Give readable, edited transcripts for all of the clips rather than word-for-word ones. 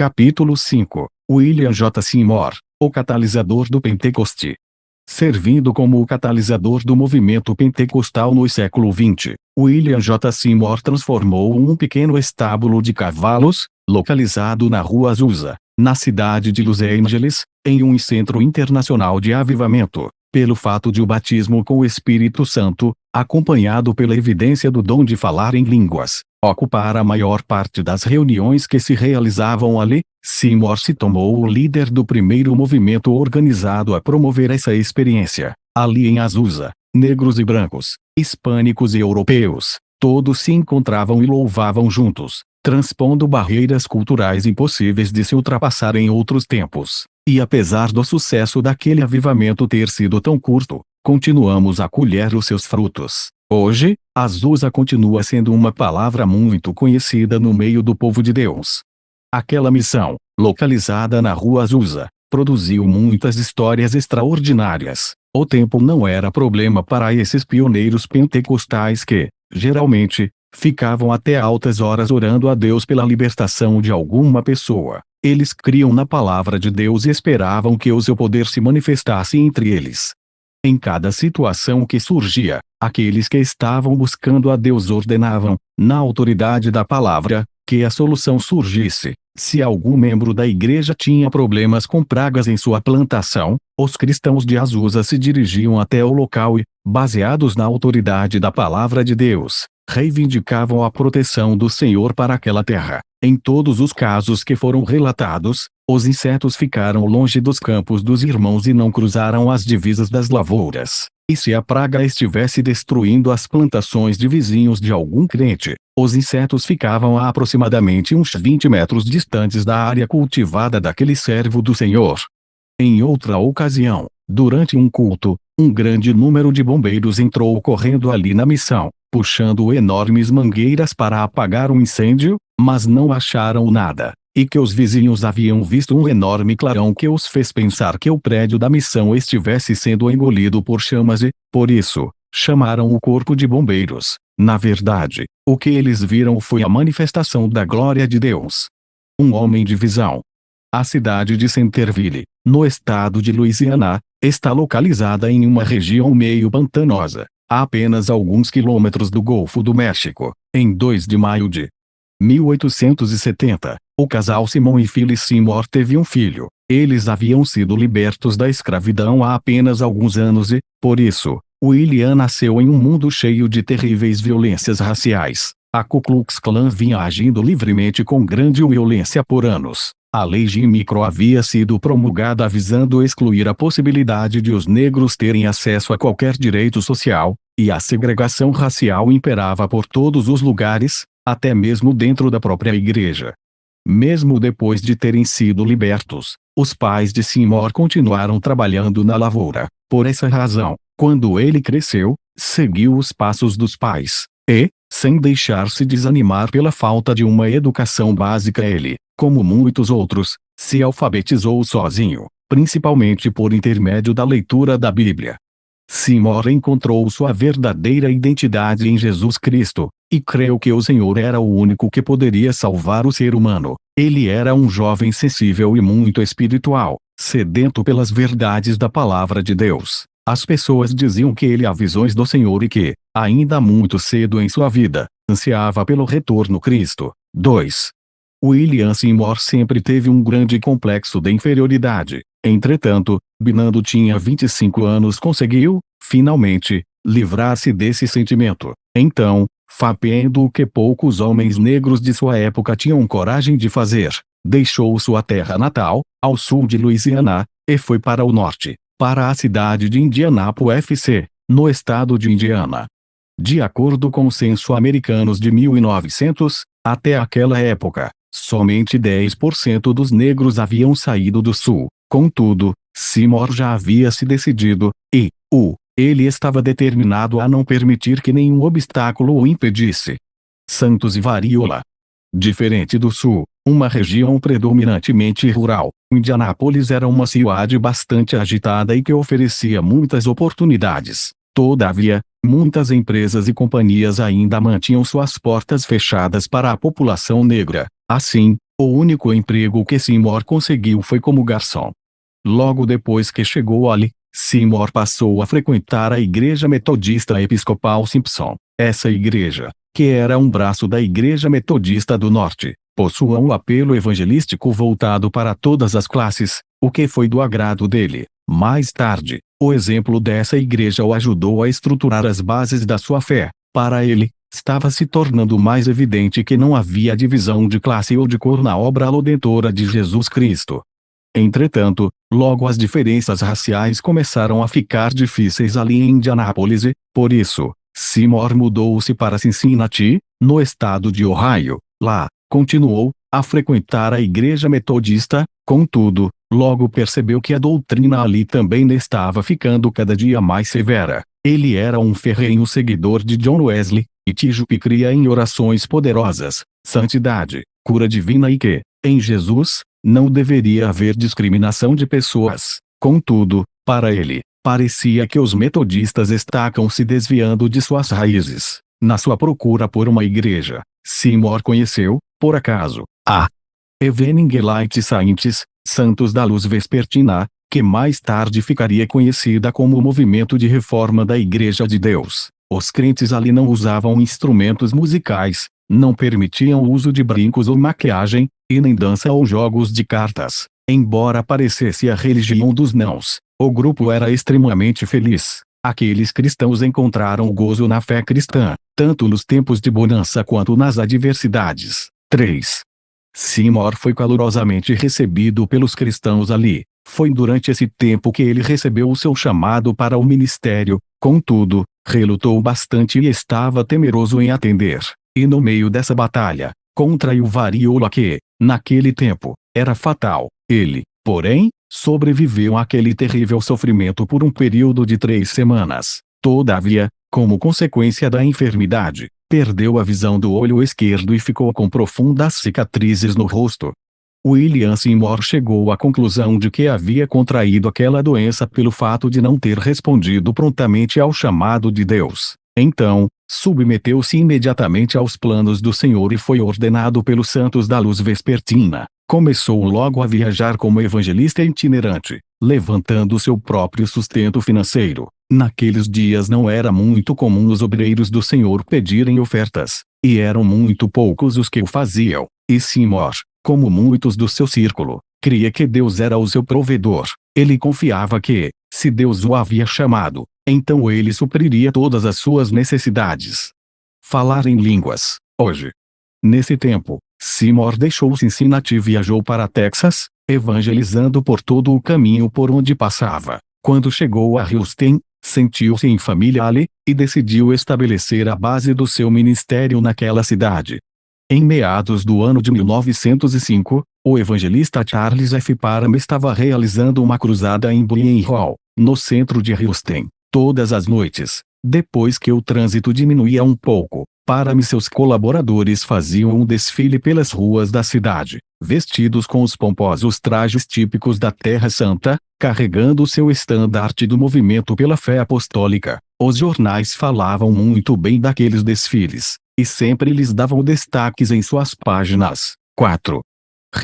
Capítulo 5. William J. Seymour, o catalisador do Pentecoste. Servindo como o catalisador do movimento pentecostal no século XX, William J. Seymour transformou um pequeno estábulo de cavalos, localizado na Rua Azusa, na cidade de Los Angeles, em um centro internacional de avivamento, pelo fato de o batismo com o Espírito Santo, acompanhado pela evidência do dom de falar em línguas, ocupar a maior parte das reuniões que se realizavam ali. Seymour se tomou o líder do primeiro movimento organizado a promover essa experiência. Ali em Azusa, negros e brancos, hispânicos e europeus, todos se encontravam e louvavam juntos, transpondo barreiras culturais impossíveis de se ultrapassar em outros tempos. E apesar do sucesso daquele avivamento ter sido tão curto, continuamos a colher os seus frutos. Hoje, Azusa continua sendo uma palavra muito conhecida no meio do povo de Deus. Aquela missão, localizada na Rua Azusa, produziu muitas histórias extraordinárias. O tempo não era problema para esses pioneiros pentecostais que, geralmente, ficavam até altas horas orando a Deus pela libertação de alguma pessoa. Eles criam na palavra de Deus e esperavam que o seu poder se manifestasse entre eles. Em cada situação que surgia, aqueles que estavam buscando a Deus ordenavam, na autoridade da palavra, que a solução surgisse. Se algum membro da igreja tinha problemas com pragas em sua plantação, os cristãos de Azusa se dirigiam até o local e, baseados na autoridade da palavra de Deus, reivindicavam a proteção do Senhor para aquela terra. Em todos os casos que foram relatados, os insetos ficaram longe dos campos dos irmãos e não cruzaram as divisas das lavouras. E se a praga estivesse destruindo as plantações de vizinhos de algum crente, os insetos ficavam a aproximadamente uns 20 metros distantes da área cultivada daquele servo do Senhor. Em outra ocasião, durante um culto, um grande número de bombeiros entrou correndo ali na missão, puxando enormes mangueiras para apagar um incêndio, mas não acharam nada, e que os vizinhos haviam visto um enorme clarão que os fez pensar que o prédio da missão estivesse sendo engolido por chamas e, por isso, chamaram o corpo de bombeiros. Na verdade, o que eles viram foi a manifestação da glória de Deus. Um homem de visão. A cidade de Centerville, no estado de Louisiana, está localizada em uma região meio pantanosa, a apenas alguns quilômetros do Golfo do México. Em 2 de maio de 1870, o casal Simon e Phyllis Seymour teve um filho. Eles haviam sido libertos da escravidão há apenas alguns anos e, por isso, William nasceu em um mundo cheio de terríveis violências raciais. A Ku Klux Klan vinha agindo livremente com grande violência por anos. A lei Jim Crow havia sido promulgada avisando excluir a possibilidade de os negros terem acesso a qualquer direito social, e a segregação racial imperava por todos os lugares, até mesmo dentro da própria igreja. Mesmo depois de terem sido libertos, os pais de Seymour continuaram trabalhando na lavoura. Por essa razão, quando ele cresceu, seguiu os passos dos pais, e, sem deixar-se desanimar pela falta de uma educação básica, ele, como muitos outros, se alfabetizou sozinho, principalmente por intermédio da leitura da Bíblia. Seymour encontrou sua verdadeira identidade em Jesus Cristo, e creu que o Senhor era o único que poderia salvar o ser humano. Ele era um jovem sensível e muito espiritual, sedento pelas verdades da palavra de Deus. As pessoas diziam que ele havia visões do Senhor e que, ainda muito cedo em sua vida, ansiava pelo retorno Cristo. 2. William Seymour sempre teve um grande complexo de inferioridade. Entretanto, quando tinha 25 anos conseguiu, finalmente, livrar-se desse sentimento. Então, fazendo o que poucos homens negros de sua época tinham coragem de fazer, deixou sua terra natal, ao sul de Louisiana, e foi para o norte, para a cidade de Indianápolis, FC, no estado de Indiana. De acordo com o censo americanos de 1900, até aquela época, somente 10% dos negros haviam saído do sul. Contudo, Seymour já havia se decidido, e, ele estava determinado a não permitir que nenhum obstáculo o impedisse. Santos e Variola. Diferente do sul, uma região predominantemente rural, Indianápolis era uma cidade bastante agitada e que oferecia muitas oportunidades. Todavia, muitas empresas e companhias ainda mantinham suas portas fechadas para a população negra. Assim, O único emprego que Seymour conseguiu foi como garçom. Logo depois que chegou ali, Seymour passou a frequentar a Igreja Metodista Episcopal Simpson. Essa igreja, que era um braço da Igreja Metodista do Norte, possuía um apelo evangelístico voltado para todas as classes, o que foi do agrado dele. Mais tarde, o exemplo dessa igreja o ajudou a estruturar as bases da sua fé. Para ele, estava se tornando mais evidente que não havia divisão de classe ou de cor na obra redentora de Jesus Cristo. Entretanto, logo as diferenças raciais começaram a ficar difíceis ali em Indianápolis e, por isso, Seymour mudou-se para Cincinnati, no estado de Ohio. Lá, continuou a frequentar a igreja metodista, contudo, logo percebeu que a doutrina ali também estava ficando cada dia mais severa. Ele era um ferrenho seguidor de John Wesley, e Tijupe cria em orações poderosas, santidade, cura divina e que, em Jesus, não deveria haver discriminação de pessoas. Contudo, para ele, parecia que os metodistas estavam se desviando de suas raízes. Na sua procura por uma igreja, Seymour conheceu, por acaso, a Evening Light Saints, Santos da Luz Vespertina, que mais tarde ficaria conhecida como o movimento de reforma da Igreja de Deus. Os crentes ali não usavam instrumentos musicais, não permitiam o uso de brincos ou maquiagem, e nem dança ou jogos de cartas. Embora parecesse a religião dos nãos, o grupo era extremamente feliz. Aqueles cristãos encontraram gozo na fé cristã, tanto nos tempos de bonança quanto nas adversidades. 3. Seymour foi calorosamente recebido pelos cristãos ali. Foi durante esse tempo que ele recebeu o seu chamado para o ministério, contudo, relutou bastante e estava temeroso em atender. E no meio dessa batalha, contraiu varíola que, naquele tempo, era fatal. Ele, porém, sobreviveu àquele terrível sofrimento por um período de 3 semanas. Todavia, como consequência da enfermidade, perdeu a visão do olho esquerdo e ficou com profundas cicatrizes no rosto. William Seymour chegou à conclusão de que havia contraído aquela doença pelo fato de não ter respondido prontamente ao chamado de Deus. Então, submeteu-se imediatamente aos planos do Senhor e foi ordenado pelos Santos da Luz Vespertina. Começou logo a viajar como evangelista itinerante, levantando seu próprio sustento financeiro. Naqueles dias não era muito comum os obreiros do Senhor pedirem ofertas, e eram muito poucos os que o faziam. E Seymour, como muitos do seu círculo, cria que Deus era o seu provedor. Ele confiava que, se Deus o havia chamado, então ele supriria todas as suas necessidades. Falar em línguas. Hoje. Nesse tempo, Seymour deixou Cincinnati e viajou para Texas, evangelizando por todo o caminho por onde passava. Quando chegou a Houston, sentiu-se em família ali, e decidiu estabelecer a base do seu ministério naquela cidade. Em meados do ano de 1905, o evangelista Charles F. Parham estava realizando uma cruzada em Bullion Hall, no centro de Houston. Todas as noites, depois que o trânsito diminuía um pouco, Parham e seus colaboradores faziam um desfile pelas ruas da cidade, vestidos com os pomposos trajes típicos da Terra Santa, carregando seu estandarte do movimento pela fé apostólica. Os jornais falavam muito bem daqueles desfiles, e sempre lhes davam destaques em suas páginas. 4.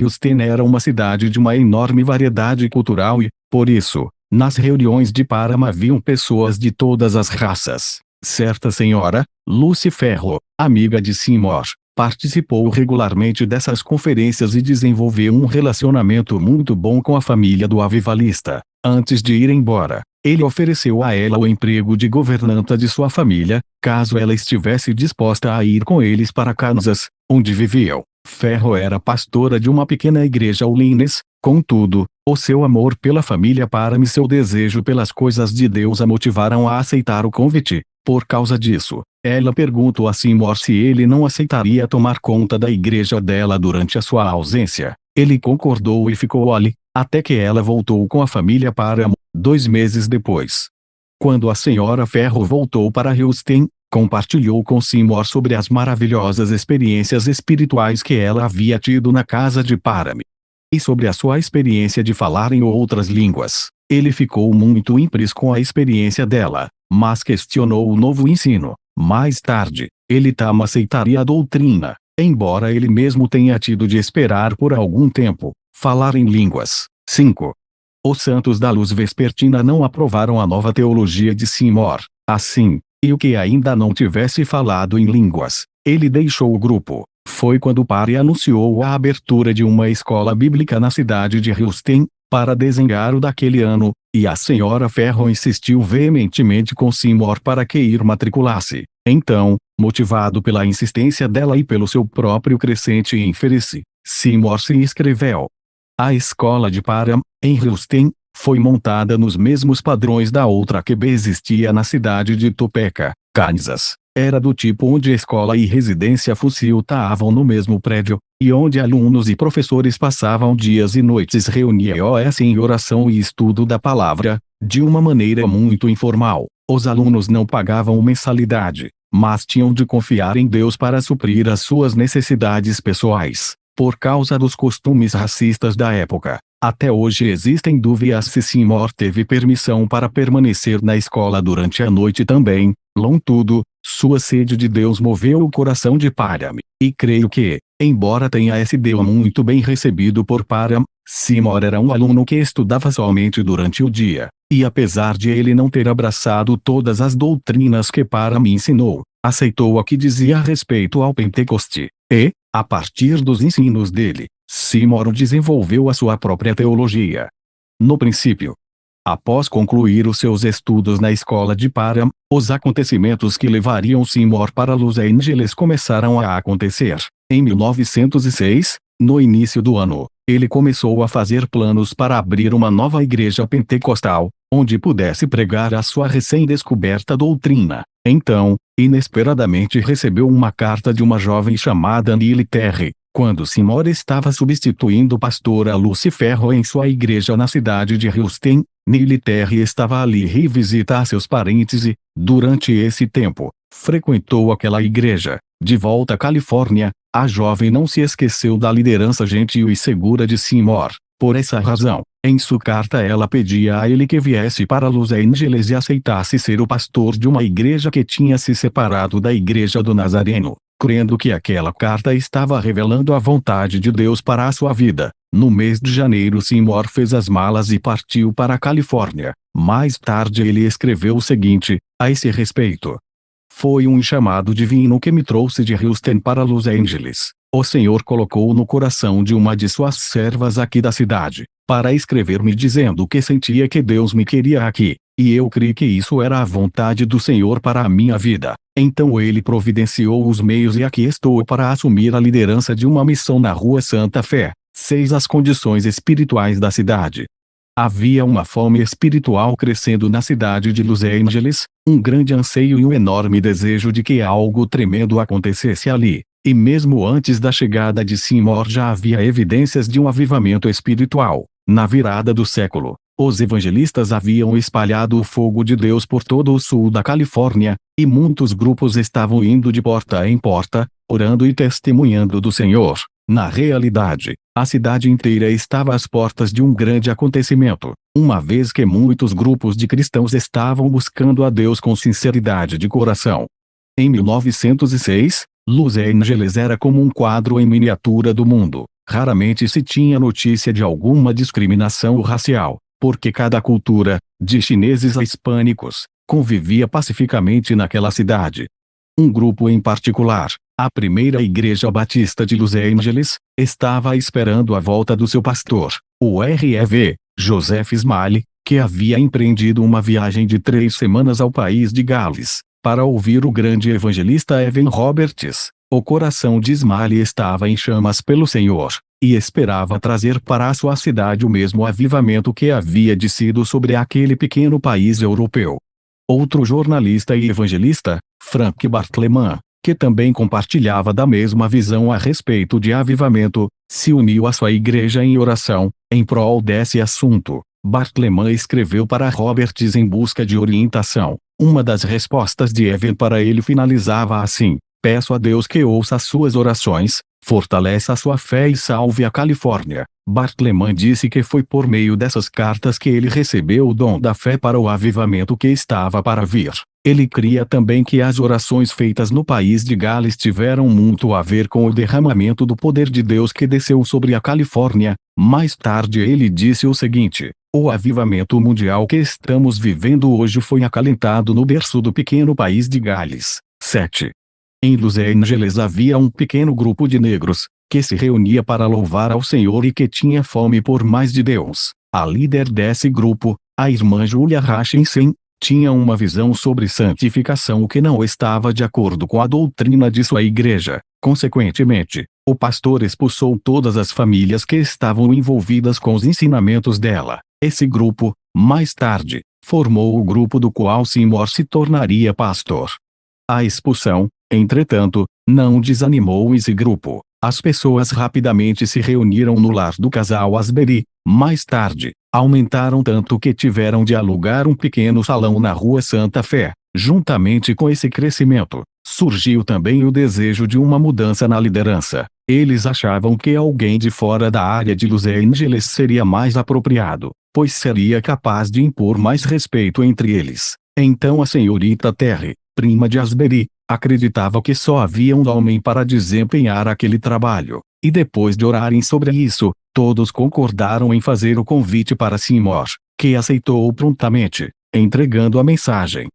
Houston era uma cidade de uma enorme variedade cultural e, por isso, nas reuniões de Parham haviam pessoas de todas as raças. Certa senhora, Lucy Ferro, amiga de Seymour, participou regularmente dessas conferências e desenvolveu um relacionamento muito bom com a família do avivalista. Antes de ir embora, ele ofereceu a ela o emprego de governanta de sua família, caso ela estivesse disposta a ir com eles para Kansas, onde viviam. Ferro era pastora de uma pequena igreja Holiness, contudo, o seu amor pela família Parham e seu desejo pelas coisas de Deus a motivaram a aceitar o convite. Por causa disso, ela perguntou a Seymour se ele não aceitaria tomar conta da igreja dela durante a sua ausência. Ele concordou e ficou ali, até que ela voltou com a família Parham, 2 meses depois. Quando a senhora Ferro voltou para Houston, compartilhou com Seymour sobre as maravilhosas experiências espirituais que ela havia tido na casa de Parham. E sobre a sua experiência de falar em outras línguas. Ele ficou muito impresso com a experiência dela, mas questionou o novo ensino. Mais tarde, ele também aceitaria a doutrina. embora ele mesmo tenha tido de esperar por algum tempo, falar em línguas. 5. Os santos da luz vespertina não aprovaram a nova teologia de Seymour. Assim, e o que ainda não tivesse falado em línguas, ele deixou o grupo. Foi quando Parry anunciou a abertura de uma escola bíblica na cidade de Houston, para dezembro daquele ano, e a senhora Ferro insistiu veementemente com Seymour para que ir matricular-se. Então, motivado pela insistência dela e pelo seu próprio crescente interesse, Seymour se inscreveu. A escola de Parham, em Houston, foi montada nos mesmos padrões da outra que existia na cidade de Topeka, Kansas. Era do tipo onde escola e residência funcionavam no mesmo prédio, e onde alunos e professores passavam dias e noites reunidos em oração e estudo da palavra, de uma maneira muito informal. Os alunos não pagavam mensalidade, mas tinham de confiar em Deus para suprir as suas necessidades pessoais. Por causa dos costumes racistas da época, até hoje existem dúvidas se Seymour teve permissão para permanecer na escola durante a noite também. Contudo, sua sede de Deus moveu o coração de Parham, e creio que, embora tenha sido muito bem recebido por Parham, Seymour era um aluno que estudava somente durante o dia, e apesar de ele não ter abraçado todas as doutrinas que Parham ensinou, aceitou o que dizia a respeito ao Pentecoste, e, a partir dos ensinos dele, Seymour desenvolveu a sua própria teologia. No princípio, após concluir os seus estudos na escola de Parham, os acontecimentos que levariam Seymour para Los Angeles começaram a acontecer. Em 1906, no início do ano, ele começou a fazer planos para abrir uma nova igreja pentecostal, onde pudesse pregar a sua recém-descoberta doutrina. Então, inesperadamente recebeu uma carta de uma jovem chamada Neely Terry, quando Seymour estava substituindo o pastor Lucy Ferro em sua igreja na cidade de Houston. Neely Terry estava ali revisitar seus parentes e, durante esse tempo, frequentou aquela igreja. De volta à Califórnia, a jovem não se esqueceu da liderança gentil e segura de Seymour. Por essa razão, em sua carta ela pedia a ele que viesse para Los Angeles e aceitasse ser o pastor de uma igreja que tinha se separado da igreja do Nazareno, crendo que aquela carta estava revelando a vontade de Deus para a sua vida. No mês de janeiro Seymour fez as malas e partiu para a Califórnia. Mais tarde ele escreveu o seguinte, a esse respeito: foi um chamado divino que me trouxe de Houston para Los Angeles. O Senhor colocou no coração de uma de suas servas aqui da cidade, para escrever-me dizendo que sentia que Deus me queria aqui, e eu creio que isso era a vontade do Senhor para a minha vida. Então ele providenciou os meios e aqui estou para assumir a liderança de uma missão na Rua Santa Fé. 6. As condições espirituais da cidade. Havia uma fome espiritual crescendo na cidade de Los Angeles, um grande anseio e um enorme desejo de que algo tremendo acontecesse ali. E mesmo antes da chegada de Seymour já havia evidências de um avivamento espiritual. Na virada do século, os evangelistas haviam espalhado o fogo de Deus por todo o sul da Califórnia, e muitos grupos estavam indo de porta em porta, orando e testemunhando do Senhor. Na realidade, a cidade inteira estava às portas de um grande acontecimento, uma vez que muitos grupos de cristãos estavam buscando a Deus com sinceridade de coração. Em 1906, Los Angeles era como um quadro em miniatura do mundo. Raramente se tinha notícia de alguma discriminação racial, porque cada cultura, de chineses a hispânicos, convivia pacificamente naquela cidade. Um grupo em particular, a primeira Igreja Batista de Los Angeles, estava esperando a volta do seu pastor, o Rev. Joseph Smalley, que havia empreendido uma viagem de 3 semanas ao país de Gales, para ouvir o grande evangelista Evan Roberts. O coração de Smalley estava em chamas pelo Senhor, e esperava trazer para a sua cidade o mesmo avivamento que havia descido sobre aquele pequeno país europeu. Outro jornalista e evangelista, Frank Bartleman, que também compartilhava da mesma visão a respeito de avivamento, se uniu à sua igreja em oração, em prol desse assunto. Bartleman escreveu para Roberts em busca de orientação. Uma das respostas de Evan para ele finalizava assim: peço a Deus que ouça as suas orações, fortaleça a sua fé e salve a Califórnia. Bartleman disse que foi por meio dessas cartas que ele recebeu o dom da fé para o avivamento que estava para vir. Ele cria também que as orações feitas no país de Gales tiveram muito a ver com o derramamento do poder de Deus que desceu sobre a Califórnia. Mais tarde ele disse o seguinte: o avivamento mundial que estamos vivendo hoje foi acalentado no berço do pequeno país de Gales. 7. Em Los Angeles havia um pequeno grupo de negros, que se reunia para louvar ao Senhor e que tinha fome por mais de Deus. A líder desse grupo, a irmã Julia Hutchinson, tinha uma visão sobre santificação que não estava de acordo com a doutrina de sua igreja. Consequentemente, o pastor expulsou todas as famílias que estavam envolvidas com os ensinamentos dela. Esse grupo, mais tarde, formou o grupo do qual Seymour se tornaria pastor. A expulsão, entretanto, não desanimou esse grupo. As pessoas rapidamente se reuniram no lar do casal Asbury. Mais tarde, aumentaram tanto que tiveram de alugar um pequeno salão na Rua Santa Fé. Juntamente com esse crescimento, surgiu também o desejo de uma mudança na liderança. Eles achavam que alguém de fora da área de Los Angeles seria mais apropriado, pois seria capaz de impor mais respeito entre eles. Então a senhorita Terry, prima de Asbury, acreditava que só havia um homem para desempenhar aquele trabalho, e depois de orarem sobre isso, todos concordaram em fazer o convite para Seymour, que aceitou prontamente, entregando a mensagem.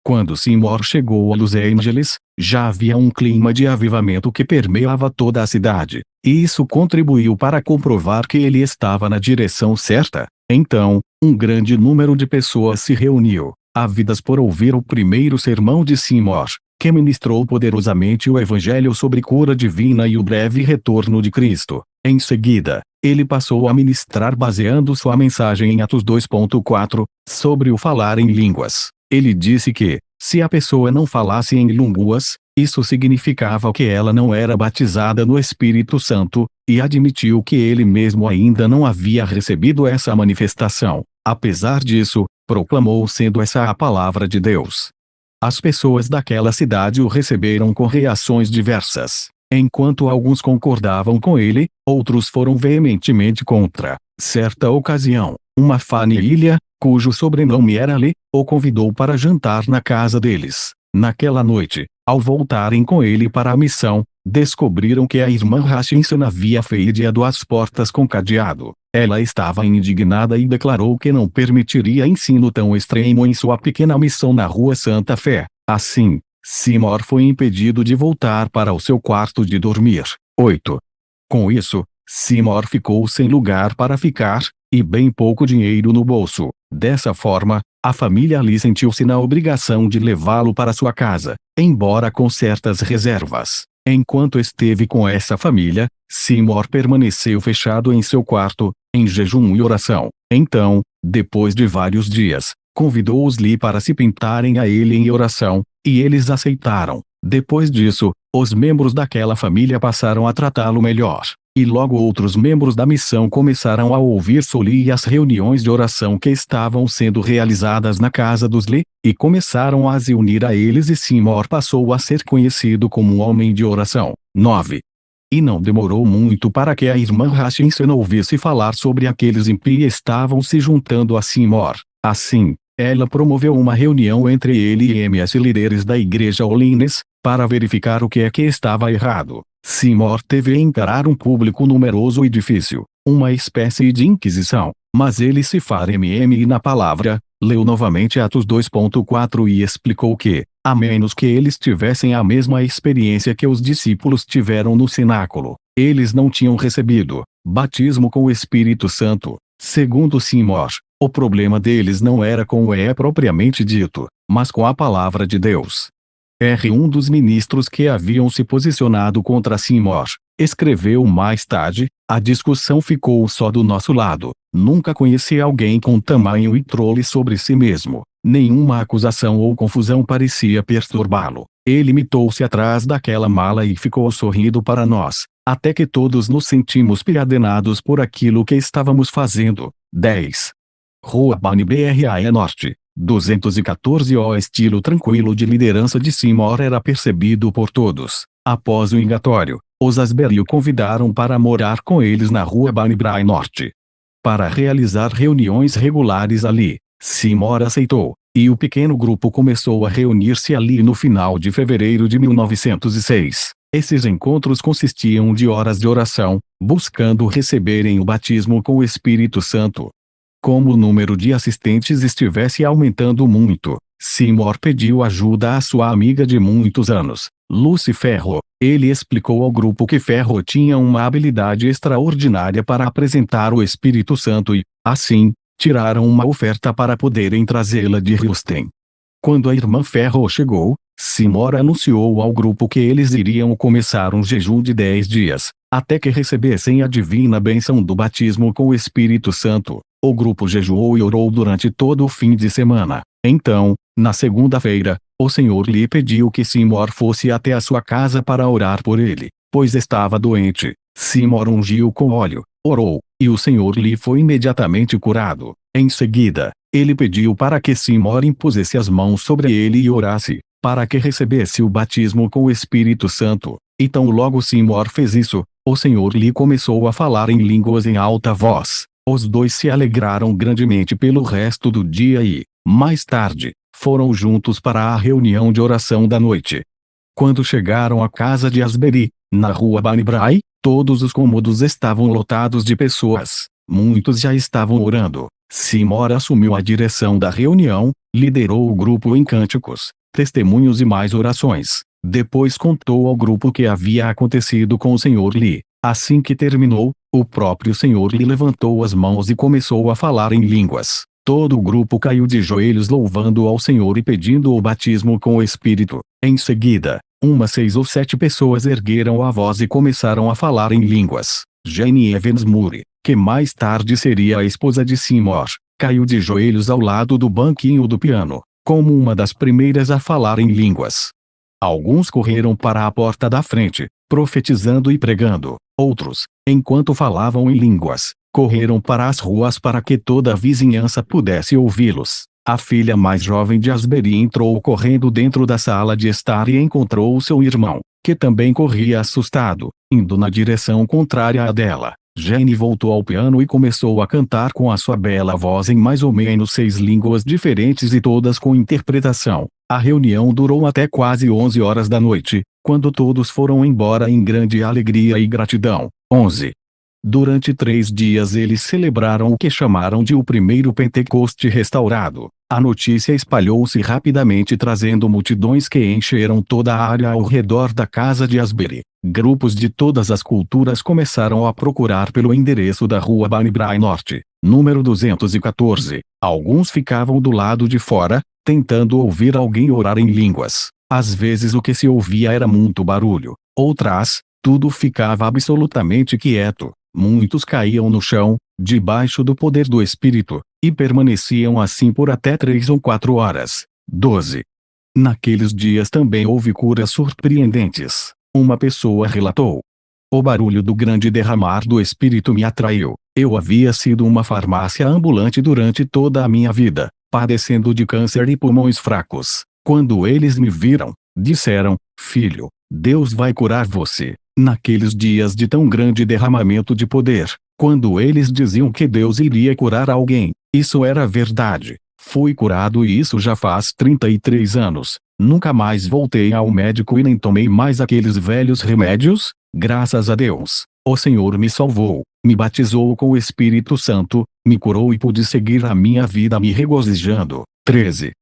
Quando Seymour chegou a Los Angeles, já havia um clima de avivamento que permeava toda a cidade, e isso contribuiu para comprovar que ele estava na direção certa. Então, um grande número de pessoas se reuniu, ávidas por ouvir o primeiro sermão de Seymour, que ministrou poderosamente o evangelho sobre cura divina e o breve retorno de Cristo. Em seguida, ele passou a ministrar baseando sua mensagem em Atos 2.4, sobre o falar em línguas. Ele disse que, se a pessoa não falasse em línguas, isso significava que ela não era batizada no Espírito Santo, e admitiu que ele mesmo ainda não havia recebido essa manifestação. Apesar disso, proclamou sendo essa a palavra de Deus. As pessoas daquela cidade o receberam com reações diversas. Enquanto alguns concordavam com ele, outros foram veementemente contra. Certa ocasião, uma família, cujo sobrenome era Lee, o convidou para jantar na casa deles. Naquela noite, ao voltarem com ele para a missão, descobriram que a irmã Hutchinson havia fechado as portas com cadeado. Ela estava indignada e declarou que não permitiria ensino tão extremo em sua pequena missão na Rua Santa Fé. Assim, Seymour foi impedido de voltar para o seu quarto de dormir. 8. Com isso, Seymour ficou sem lugar para ficar, e bem pouco dinheiro no bolso. Dessa forma, a família Lee sentiu-se na obrigação de levá-lo para sua casa, embora com certas reservas. Enquanto esteve com essa família, Seymour permaneceu fechado em seu quarto, em jejum e oração. Então, depois de vários dias, convidou os Lee para se pintarem a ele em oração, e eles aceitaram. Depois disso, os membros daquela família passaram a tratá-lo melhor, e logo outros membros da missão começaram a ouvir Lee e as reuniões de oração que estavam sendo realizadas na casa dos Lee, e começaram a se unir a eles, e Seymour passou a ser conhecido como um homem de oração. 9. E não demorou muito para que a irmã Hutchinson ouvisse falar sobre aqueles ímpios e estavam se juntando a Seymour. Assim, ela promoveu uma reunião entre ele e MS líderes da igreja Holiness, para verificar o que é que estava errado. Seymour teve a encarar um público numeroso e difícil, uma espécie de inquisição, mas ele se faz na palavra, leu novamente Atos 2.4 e explicou que, a menos que eles tivessem a mesma experiência que os discípulos tiveram no cenáculo, eles não tinham recebido batismo com o Espírito Santo. Segundo Seymour, o problema deles não era com o propriamente dito, mas com a palavra de Deus. Um dos ministros que haviam se posicionado contra Seymour, escreveu mais tarde: a discussão ficou só do nosso lado. Nunca conheci alguém com tamanho e trole sobre si mesmo. Nenhuma acusação ou confusão parecia perturbá-lo. Ele limitou-se atrás daquela mala e ficou sorrindo para nós, até que todos nos sentimos piadenados por aquilo que estávamos fazendo. 10. Rua Bani Bra Norte, 214. O estilo tranquilo de liderança de Seymour era percebido por todos. Após o ingatório, os Asbury o convidaram para morar com eles na Rua Bani Bra Norte. Para realizar reuniões regulares ali, Seymour aceitou. e o pequeno grupo começou a reunir-se ali no final de fevereiro de 1906. Esses encontros consistiam de horas de oração, buscando receberem o batismo com o Espírito Santo. Como o número de assistentes estivesse aumentando muito, Seymour pediu ajuda à sua amiga de muitos anos, Lucy Ferro. Ele explicou ao grupo que Ferro tinha uma habilidade extraordinária para apresentar o Espírito Santo e, assim, tiraram uma oferta para poderem trazê-la de Houston. Quando a irmã Ferro chegou, Seymour anunciou ao grupo que eles iriam começar um jejum de 10 dias, até que recebessem a divina bênção do batismo com o Espírito Santo. O grupo jejuou e orou durante todo o fim de semana. Então, na segunda-feira, o Senhor lhe pediu que Seymour fosse até a sua casa para orar por ele, pois estava doente. Seymour ungiu com óleo, orou, e o Senhor lhe foi imediatamente curado. Em seguida, ele pediu para que Seymour impusesse as mãos sobre ele e orasse, para que recebesse o batismo com o Espírito Santo. E tão logo Seymour fez isso, o Senhor lhe começou a falar em línguas em alta voz. Os dois se alegraram grandemente pelo resto do dia e, mais tarde, foram juntos para a reunião de oração da noite. Quando chegaram à casa de Asbury, na rua Banbury, todos os cômodos estavam lotados de pessoas. Muitos já estavam orando. Seymour assumiu a direção da reunião, liderou o grupo em cânticos, testemunhos e mais orações. Depois contou ao grupo o que havia acontecido com o Sr. Lee. Assim que terminou, o próprio Sr. Lee levantou as mãos e começou a falar em línguas. Todo o grupo caiu de joelhos louvando ao Senhor e pedindo o batismo com o Espírito. Em seguida, 6 ou 7 pessoas ergueram a voz e começaram a falar em línguas. Jane Evans Moore, que mais tarde seria a esposa de Seymour, caiu de joelhos ao lado do banquinho do piano, como uma das primeiras a falar em línguas. Alguns correram para a porta da frente, profetizando e pregando. Outros, enquanto falavam em línguas, correram para as ruas para que toda a vizinhança pudesse ouvi-los. A filha mais jovem de Asbury entrou correndo dentro da sala de estar e encontrou seu irmão, que também corria assustado, indo na direção contrária à dela. Jane voltou ao piano e começou a cantar com a sua bela voz em mais ou menos 6 línguas diferentes e todas com interpretação. A reunião durou até quase 11 horas da noite, quando todos foram embora em grande alegria e gratidão. 11. Durante 3 dias eles celebraram o que chamaram de o primeiro Pentecoste restaurado. A notícia espalhou-se rapidamente trazendo multidões que encheram toda a área ao redor da casa de Asbury. Grupos de todas as culturas começaram a procurar pelo endereço da rua Banbury Norte, número 214. Alguns ficavam do lado de fora, tentando ouvir alguém orar em línguas. Às vezes o que se ouvia era muito barulho. Outras, tudo ficava absolutamente quieto. Muitos caíam no chão, debaixo do poder do Espírito, e permaneciam assim por até 3 ou 4 horas. 12. Naqueles dias também houve curas surpreendentes. Uma pessoa relatou: o barulho do grande derramar do Espírito me atraiu. Eu havia sido uma farmácia ambulante durante toda a minha vida, padecendo de câncer e pulmões fracos. Quando eles me viram, disseram: filho, Deus vai curar você. Naqueles dias de tão grande derramamento de poder, quando eles diziam que Deus iria curar alguém, isso era verdade. Fui curado e isso já faz 33 anos. Nunca mais voltei ao médico e nem tomei mais aqueles velhos remédios. Graças a Deus, o Senhor me salvou, me batizou com o Espírito Santo, me curou e pude seguir a minha vida me regozijando. 13.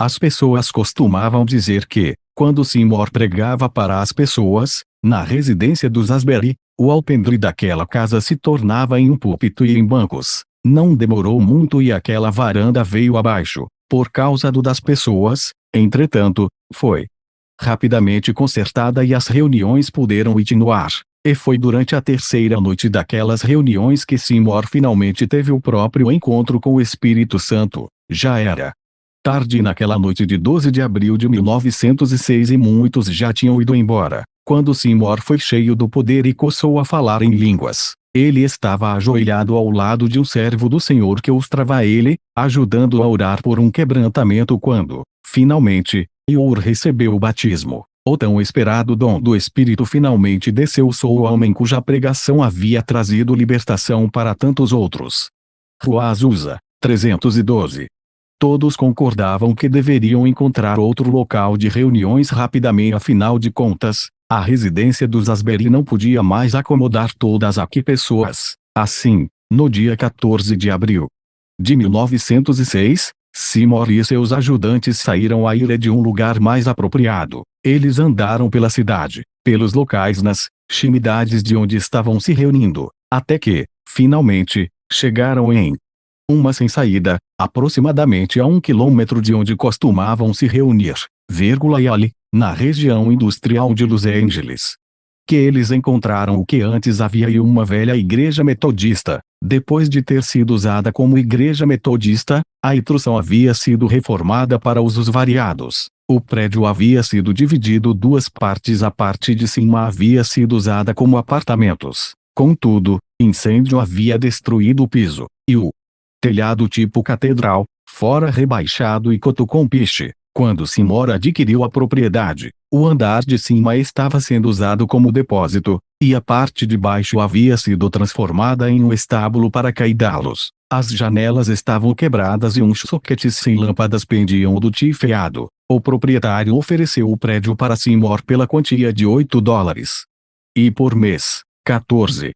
As pessoas costumavam dizer que, quando Seymour pregava para as pessoas, na residência dos Asbury, o alpendre daquela casa se tornava em um púlpito e em bancos. Não demorou muito e aquela varanda veio abaixo, por causa das pessoas. Entretanto, foi rapidamente consertada e as reuniões puderam continuar. E foi durante a terceira noite daquelas reuniões que Seymour finalmente teve o próprio encontro com o Espírito Santo. Já era tarde naquela noite de 12 de abril de 1906 e muitos já tinham ido embora, quando Seymour foi cheio do poder e começou a falar em línguas. Ele estava ajoelhado ao lado de um servo do Senhor que o estava ele, ajudando a orar por um quebrantamento quando, finalmente, Eur recebeu o batismo. O tão esperado dom do Espírito finalmente desceu sobre o homem cuja pregação havia trazido libertação para tantos outros. Rua Azusa, 312. Todos concordavam que deveriam encontrar outro local de reuniões rapidamente, afinal de contas, a residência dos Asbury não podia mais acomodar todas aqui pessoas. Assim, no dia 14 de abril de 1906, Seymour e seus ajudantes saíram à ilha de um lugar mais apropriado. Eles andaram pela cidade, pelos locais nas extremidades de onde estavam se reunindo, até que, finalmente, chegaram em uma sem saída, aproximadamente a 1 quilômetro de onde costumavam se reunir, e ali, na região industrial de Los Angeles. Que eles encontraram o que antes havia e uma velha igreja metodista. Depois de ter sido usada como igreja metodista, a instrução havia sido reformada para usos variados. O prédio havia sido dividido duas partes, a parte de cima havia sido usada como apartamentos. Contudo, incêndio havia destruído o piso, e o telhado tipo catedral, fora rebaixado e coto com piche. Quando Seymour adquiriu a propriedade, o andar de cima estava sendo usado como depósito, e a parte de baixo havia sido transformada em um estábulo para caidalos. As janelas estavam quebradas e uns soquetes sem lâmpadas pendiam do telhado. O proprietário ofereceu o prédio para Seymour pela quantia de $8. E por mês, 14.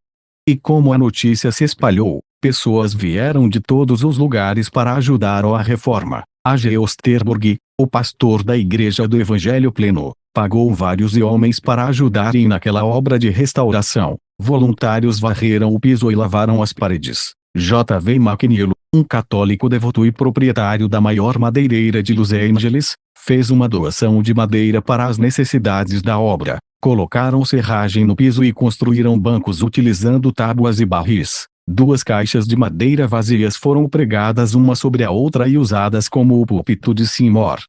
E como a notícia se espalhou, pessoas vieram de todos os lugares para ajudar a reforma. A.G. Osterburg, o pastor da Igreja do Evangelho Pleno, pagou vários homens para ajudarem naquela obra de restauração. Voluntários varreram o piso e lavaram as paredes. J.V. McNeil, um católico devoto e proprietário da maior madeireira de Los Angeles, fez uma doação de madeira para as necessidades da obra. Colocaram serragem no piso e construíram bancos utilizando tábuas e barris. 2 caixas de madeira vazias foram pregadas uma sobre a outra e usadas como o púlpito de Seymour.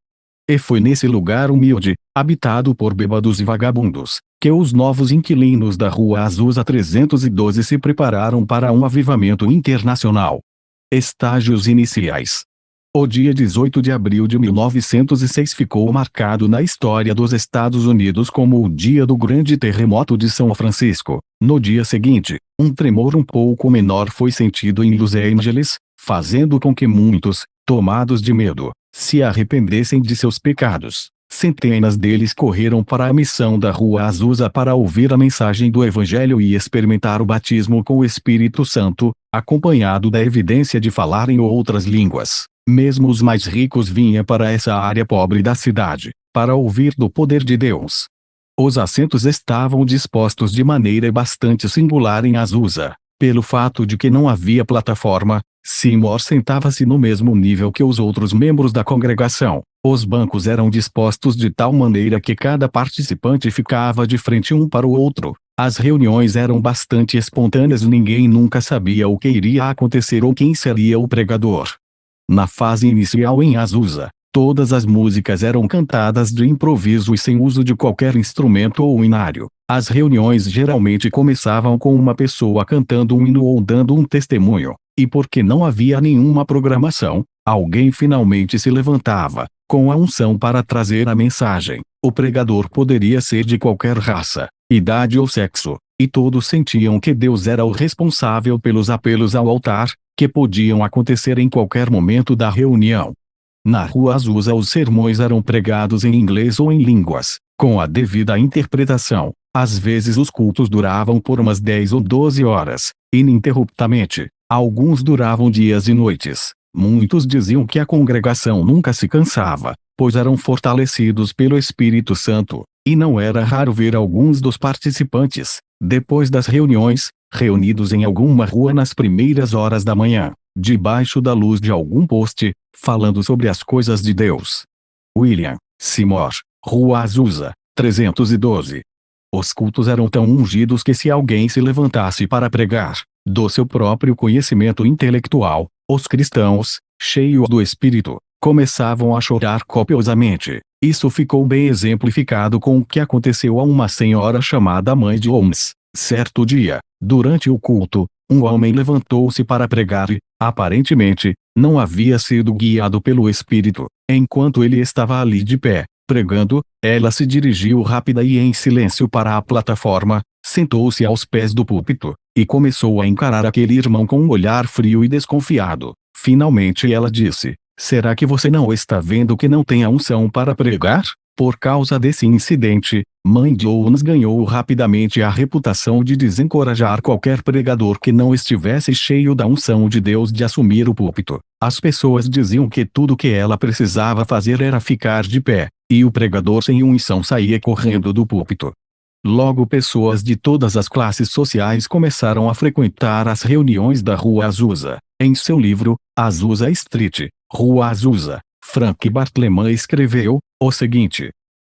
E foi nesse lugar humilde, habitado por bêbados e vagabundos, que os novos inquilinos da Rua Azusa 312 se prepararam para um avivamento internacional. Estágios iniciais. O dia 18 de abril de 1906 ficou marcado na história dos Estados Unidos como o dia do grande terremoto de São Francisco. No dia seguinte, um tremor um pouco menor foi sentido em Los Angeles, fazendo com que muitos, tomados de medo, se arrependessem de seus pecados. Centenas deles correram para a missão da Rua Azusa para ouvir a mensagem do Evangelho e experimentar o batismo com o Espírito Santo, acompanhado da evidência de falar em outras línguas. Mesmo os mais ricos vinham para essa área pobre da cidade, para ouvir do poder de Deus. Os assentos estavam dispostos de maneira bastante singular em Azusa. Pelo fato de que não havia plataforma, Seymour sentava-se no mesmo nível que os outros membros da congregação. Os bancos eram dispostos de tal maneira que cada participante ficava de frente um para o outro. As reuniões eram bastante espontâneas e ninguém nunca sabia o que iria acontecer ou quem seria o pregador. Na fase inicial em Azusa, todas as músicas eram cantadas de improviso e sem uso de qualquer instrumento ou inário. As reuniões geralmente começavam com uma pessoa cantando um hino ou dando um testemunho, e porque não havia nenhuma programação, alguém finalmente se levantava, com a unção para trazer a mensagem. O pregador poderia ser de qualquer raça, idade ou sexo, e todos sentiam que Deus era o responsável pelos apelos ao altar, que podiam acontecer em qualquer momento da reunião. Na Rua Azusa os sermões eram pregados em inglês ou em línguas, com a devida interpretação. Às vezes os cultos duravam por umas 10 ou 12 horas, ininterruptamente. Alguns duravam dias e noites. Muitos diziam que a congregação nunca se cansava, pois eram fortalecidos pelo Espírito Santo, e não era raro ver alguns dos participantes, depois das reuniões, reunidos em alguma rua nas primeiras horas da manhã, debaixo da luz de algum poste, falando sobre as coisas de Deus. William Seymour, Rua Azusa, 312. Os cultos eram tão ungidos que se alguém se levantasse para pregar, do seu próprio conhecimento intelectual, os cristãos, cheios do Espírito, começavam a chorar copiosamente. Isso ficou bem exemplificado com o que aconteceu a uma senhora chamada Mãe de Holmes. Certo dia, durante o culto, um homem levantou-se para pregar e, aparentemente, não havia sido guiado pelo Espírito. Enquanto ele estava ali de pé, pregando, ela se dirigiu rápida e em silêncio para a plataforma, sentou-se aos pés do púlpito, e começou a encarar aquele irmão com um olhar frio e desconfiado. Finalmente ela disse: Será que você não está vendo que não tem a unção para pregar? Por causa desse incidente, Mãe Jones ganhou rapidamente a reputação de desencorajar qualquer pregador que não estivesse cheio da unção de Deus de assumir o púlpito. As pessoas diziam que tudo que ela precisava fazer era ficar de pé, e o pregador sem unção saía correndo do púlpito. Logo pessoas de todas as classes sociais começaram a frequentar as reuniões da Rua Azusa. Em seu livro, Azusa Street, Rua Azusa, Frank Bartleman escreveu o seguinte: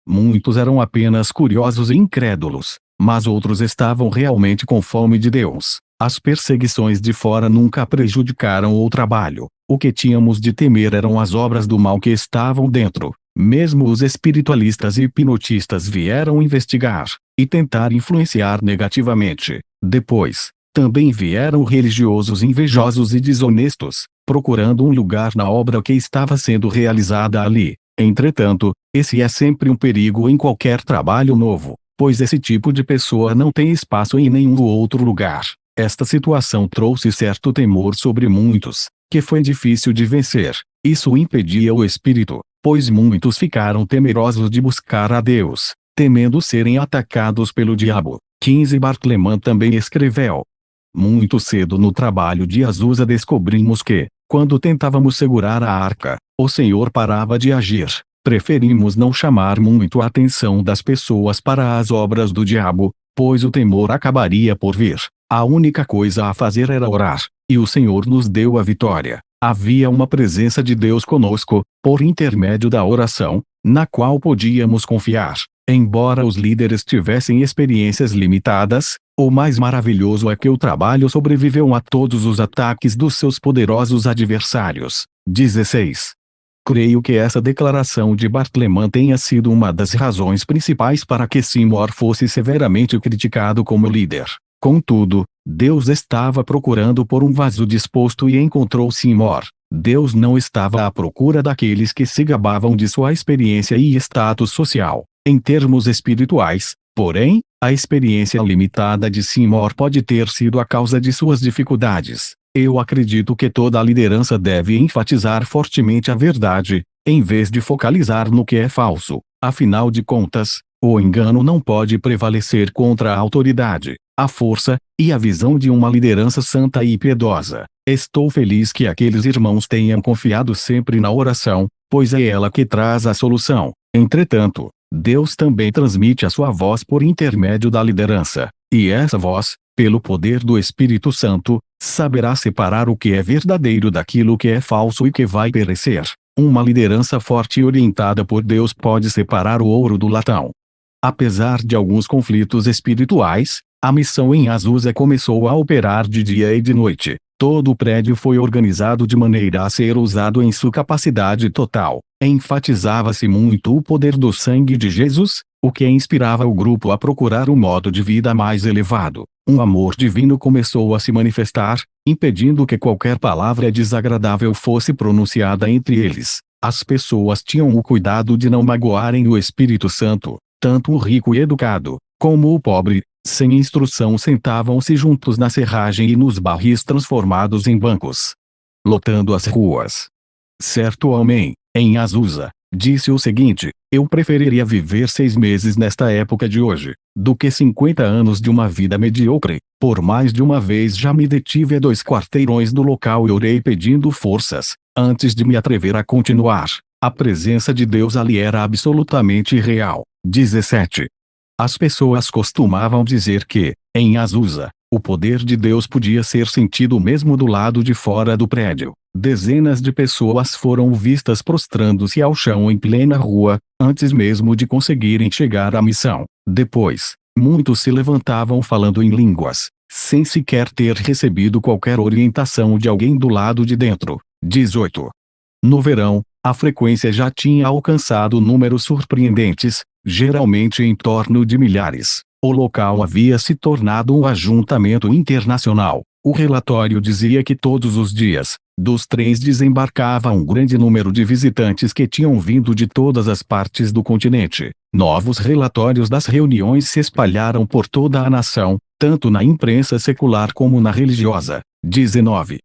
muitos eram apenas curiosos e incrédulos, mas outros estavam realmente com fome de Deus. As perseguições de fora nunca prejudicaram o trabalho. O que tínhamos de temer eram as obras do mal que estavam dentro. Mesmo os espiritualistas e hipnotistas vieram investigar e tentar influenciar negativamente. Depois, também vieram religiosos invejosos e desonestos, procurando um lugar na obra que estava sendo realizada ali. Entretanto, esse é sempre um perigo em qualquer trabalho novo, pois esse tipo de pessoa não tem espaço em nenhum outro lugar. Esta situação trouxe certo temor sobre muitos, que foi difícil de vencer. Isso impedia o espírito, pois muitos ficaram temerosos de buscar a Deus, temendo serem atacados pelo diabo. 15 Bartleman também escreveu: muito cedo no trabalho de Azusa descobrimos que, quando tentávamos segurar a arca, o Senhor parava de agir. Preferimos não chamar muito a atenção das pessoas para as obras do diabo, pois o temor acabaria por vir. A única coisa a fazer era orar, e o Senhor nos deu a vitória. Havia uma presença de Deus conosco, por intermédio da oração, na qual podíamos confiar. Embora os líderes tivessem experiências limitadas, o mais maravilhoso é que o trabalho sobreviveu a todos os ataques dos seus poderosos adversários. 16. Creio que essa declaração de Bartleman tenha sido uma das razões principais para que Seymour fosse severamente criticado como líder. Contudo, Deus estava procurando por um vaso disposto e encontrou Seymour. Deus não estava à procura daqueles que se gabavam de sua experiência e status social. Em termos espirituais, porém, a experiência limitada de Seymour pode ter sido a causa de suas dificuldades. Eu acredito que toda a liderança deve enfatizar fortemente a verdade, em vez de focalizar no que é falso. Afinal de contas, o engano não pode prevalecer contra a autoridade, a força e a visão de uma liderança santa e piedosa. Estou feliz que aqueles irmãos tenham confiado sempre na oração, pois é ela que traz a solução. Entretanto, Deus também transmite a sua voz por intermédio da liderança, e essa voz, pelo poder do Espírito Santo, saberá separar o que é verdadeiro daquilo que é falso e que vai perecer. Uma liderança forte e orientada por Deus pode separar o ouro do latão. Apesar de alguns conflitos espirituais, a missão em Azusa começou a operar de dia e de noite. Todo o prédio foi organizado de maneira a ser usado em sua capacidade total. Enfatizava-se muito o poder do sangue de Jesus, o que inspirava o grupo a procurar um modo de vida mais elevado. Um amor divino começou a se manifestar, impedindo que qualquer palavra desagradável fosse pronunciada entre eles. As pessoas tinham o cuidado de não magoarem o Espírito Santo. Tanto o rico e educado, como o pobre, sem instrução sentavam-se juntos na serragem e nos barris transformados em bancos, lotando as ruas. Certo homem, em Azusa, disse o seguinte: eu preferiria viver 6 meses nesta época de hoje, do que 50 anos de uma vida medíocre. Por mais de uma vez já me detive a 2 quarteirões do local e orei pedindo forças, antes de me atrever a continuar. A presença de Deus ali era absolutamente real. 17. As pessoas costumavam dizer que, em Azusa, o poder de Deus podia ser sentido mesmo do lado de fora do prédio. Dezenas de pessoas foram vistas prostrando-se ao chão em plena rua, antes mesmo de conseguirem chegar à missão. Depois, muitos se levantavam falando em línguas, sem sequer ter recebido qualquer orientação de alguém do lado de dentro. 18. No verão, a frequência já tinha alcançado números surpreendentes, geralmente em torno de milhares. O local havia se tornado um ajuntamento internacional. O relatório dizia que todos os dias, dos trens desembarcava um grande número de visitantes que tinham vindo de todas as partes do continente. Novos relatórios das reuniões se espalharam por toda a nação, tanto na imprensa secular como na religiosa. 19.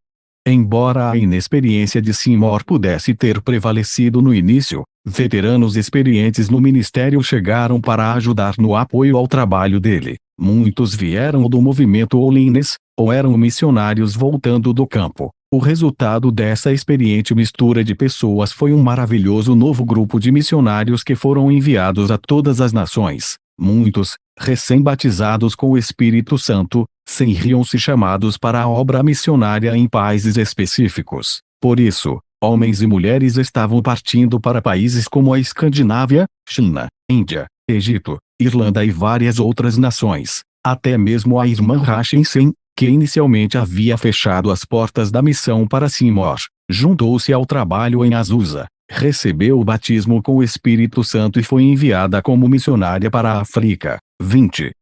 Embora a inexperiência de Seymour pudesse ter prevalecido no início, veteranos experientes no ministério chegaram para ajudar no apoio ao trabalho dele. Muitos vieram do movimento Holiness, ou eram missionários voltando do campo. O resultado dessa experiente mistura de pessoas foi um maravilhoso novo grupo de missionários que foram enviados a todas as nações. Muitos, recém-batizados com o Espírito Santo, sentiam-se chamados para a obra missionária em países específicos. Por isso, homens e mulheres estavam partindo para países como a Escandinávia, China, Índia, Egito, Irlanda e várias outras nações. Até mesmo a irmã Hutchinson, que inicialmente havia fechado as portas da missão para Seymour, juntou-se ao trabalho em Azusa, recebeu o batismo com o Espírito Santo e foi enviada como missionária para a África. 20.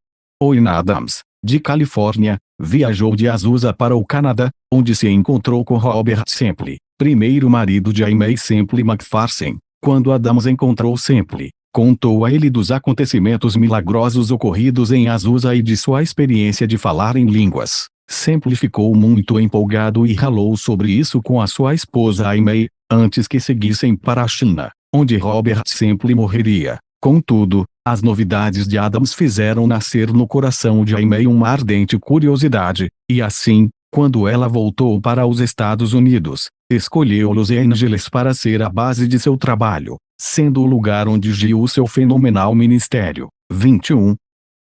Owen Adams, de Califórnia, viajou de Azusa para o Canadá, onde se encontrou com Robert Semple, primeiro marido de Aimee Semple McPherson. Quando Adams encontrou Semple, contou a ele dos acontecimentos milagrosos ocorridos em Azusa e de sua experiência de falar em línguas. Semple ficou muito empolgado e falou sobre isso com a sua esposa Aimee, antes que seguissem para a China, onde Robert Semple morreria. Contudo, as novidades de Adams fizeram nascer no coração de Aimee uma ardente curiosidade, e assim, quando ela voltou para os Estados Unidos, escolheu Los Angeles para ser a base de seu trabalho, sendo o lugar onde agiu o seu fenomenal ministério. 21.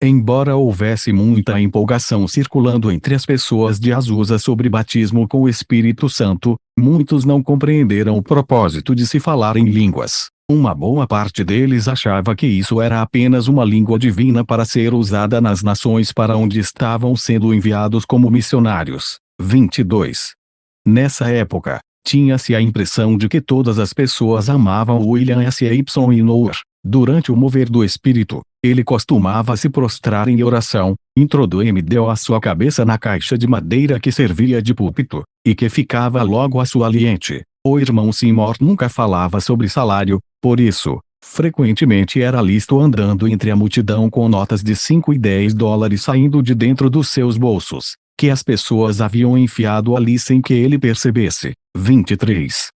Embora houvesse muita empolgação circulando entre as pessoas de Azusa sobre batismo com o Espírito Santo, muitos não compreenderam o propósito de se falar em línguas. Uma boa parte deles achava que isso era apenas uma língua divina para ser usada nas nações para onde estavam sendo enviados como missionários. 22. Nessa época, tinha-se a impressão de que todas as pessoas amavam William S. Seymour. Durante o mover do Espírito, ele costumava se prostrar em oração, introduzindo a sua cabeça na caixa de madeira que servia de púlpito, e que ficava logo à sua lente. O irmão Seymour nunca falava sobre salário, por isso, frequentemente era listo andando entre a multidão com notas de 5 e 10 dólares saindo de dentro dos seus bolsos, que as pessoas haviam enfiado ali sem que ele percebesse. 23.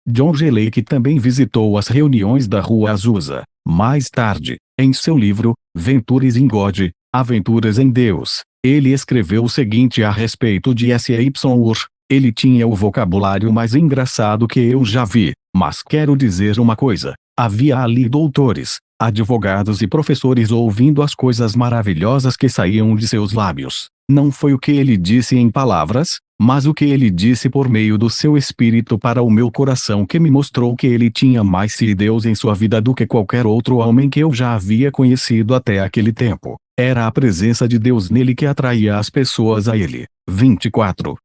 John G. Lake também visitou as reuniões da Rua Azusa. Mais tarde, em seu livro, Ventures in God, Aventuras em Deus, ele escreveu o seguinte a respeito de Seymour: ele tinha o vocabulário mais engraçado que eu já vi, mas quero dizer uma coisa, havia ali doutores, advogados e professores ouvindo as coisas maravilhosas que saíam de seus lábios. Não foi o que ele disse em palavras, mas o que ele disse por meio do seu espírito para o meu coração que me mostrou que ele tinha mais de Deus em sua vida do que qualquer outro homem que eu já havia conhecido até aquele tempo. Era a presença de Deus nele que atraía as pessoas a ele. 24.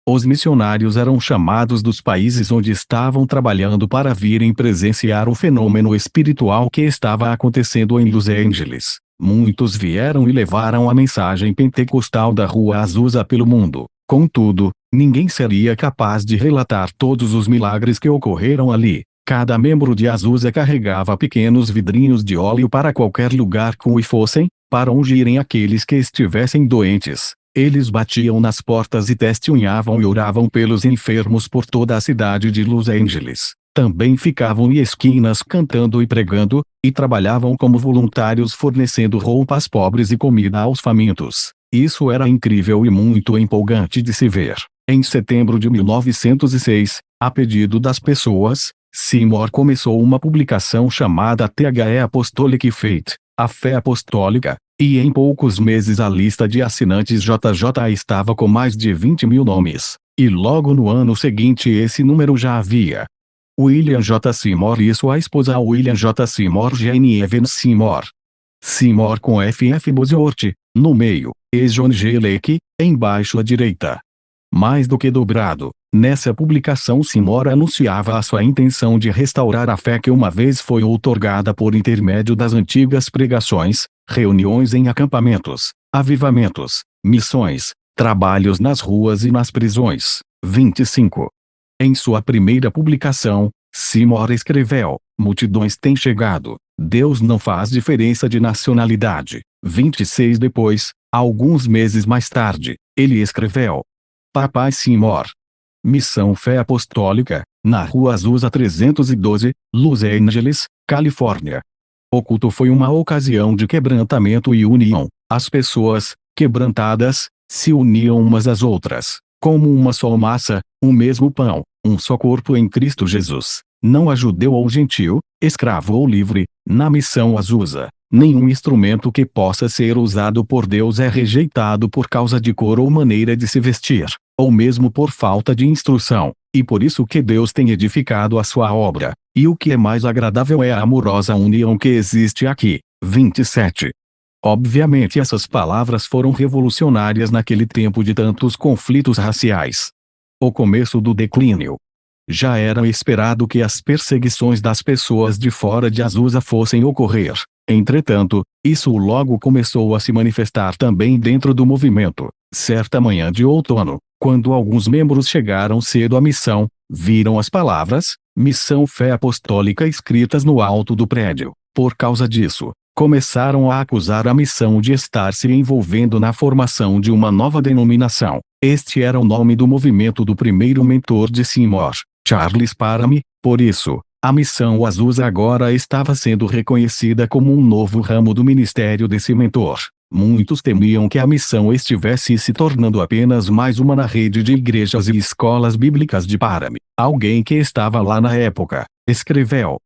Os missionários eram chamados dos países onde estavam trabalhando para virem presenciar o fenômeno espiritual que estava acontecendo em Los Angeles. Muitos vieram e levaram a mensagem pentecostal da Rua Azusa pelo mundo. Contudo, ninguém seria capaz de relatar todos os milagres que ocorreram ali. Cada membro de Azusa carregava pequenos vidrinhos de óleo para qualquer lugar com que fossem, para ungirem aqueles que estivessem doentes. Eles batiam nas portas e testemunhavam e oravam pelos enfermos por toda a cidade de Los Angeles. Também ficavam em esquinas cantando e pregando, e trabalhavam como voluntários fornecendo roupas pobres e comida aos famintos. Isso era incrível e muito empolgante de se ver. Em setembro de 1906, a pedido das pessoas, Seymour começou uma publicação chamada The Apostolic Faith, a Fé Apostólica, e em poucos meses a lista de assinantes JJ estava com mais de 20.000 nomes, e logo no ano seguinte esse número já havia William J. Seymour e sua esposa William J. Seymour Jane Evans Seymour. Seymour com FF Bosworth, no meio, e John G. Lake, embaixo à direita. Mais do que dobrado, nessa publicação Seymour anunciava a sua intenção de restaurar a fé que uma vez foi outorgada por intermédio das antigas pregações, reuniões em acampamentos, avivamentos, missões, trabalhos nas ruas e nas prisões. 25. Em sua primeira publicação, Seymour escreveu: multidões têm chegado, Deus não faz diferença de nacionalidade. 26 depois, alguns meses mais tarde, ele escreveu: Papai Seymour. Missão Fé Apostólica, na Rua Azusa 312, Los Angeles, Califórnia. O culto foi uma ocasião de quebrantamento e união. As pessoas, quebrantadas, se uniam umas às outras, como uma só massa, um mesmo pão, um só corpo em Cristo Jesus. Não há judeu ou gentil, escravo ou livre, na missão Azusa. Nenhum instrumento que possa ser usado por Deus é rejeitado por causa de cor ou maneira de se vestir, ou mesmo por falta de instrução, e por isso que Deus tem edificado a sua obra, e o que é mais agradável é a amorosa união que existe aqui. 27. Obviamente essas palavras foram revolucionárias naquele tempo de tantos conflitos raciais. O começo do declínio. Já era esperado que as perseguições das pessoas de fora de Azusa fossem ocorrer. Entretanto, isso logo começou a se manifestar também dentro do movimento. Certa manhã de outono, quando alguns membros chegaram cedo à missão, viram as palavras Missão Fé Apostólica escritas no alto do prédio. Por causa disso, começaram a acusar a missão de estar se envolvendo na formação de uma nova denominação. Este era o nome do movimento do primeiro mentor de Seymour, Charles Parham. Por isso, a missão Azusa agora estava sendo reconhecida como um novo ramo do ministério desse mentor. Muitos temiam que a missão estivesse se tornando apenas mais uma na rede de igrejas e escolas bíblicas de Parham. Alguém que estava lá na época, escreveu.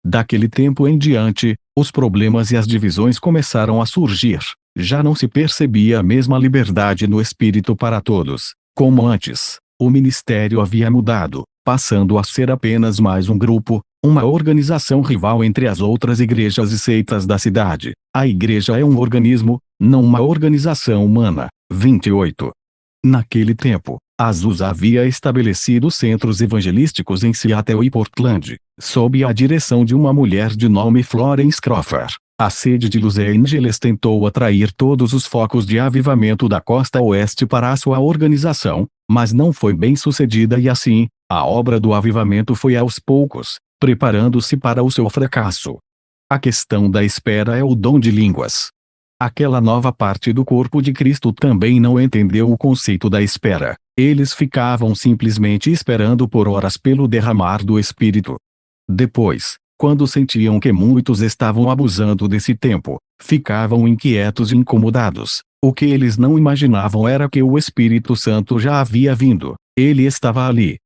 Daquele tempo em diante, os problemas e as divisões começaram a surgir. Já não se percebia a mesma liberdade no espírito para todos, como antes. O ministério havia mudado, passando a ser apenas mais um grupo, uma organização rival entre as outras igrejas e seitas da cidade. A igreja é um organismo, não uma organização humana. 28. Naquele tempo, Azusa havia estabelecido centros evangelísticos em Seattle e Portland, sob a direção de uma mulher de nome Florence Crawford. A sede de Los Angeles tentou atrair todos os focos de avivamento da costa oeste para a sua organização, mas não foi bem sucedida e assim, a obra do avivamento foi aos poucos, preparando-se para o seu fracasso. A questão da espera é o dom de línguas. Aquela nova parte do corpo de Cristo também não entendeu o conceito da espera. Eles ficavam simplesmente esperando por horas pelo derramar do Espírito. Depois, quando sentiam que muitos estavam abusando desse tempo, ficavam inquietos e incomodados. O que eles não imaginavam era que o Espírito Santo já havia vindo. Ele estava ali.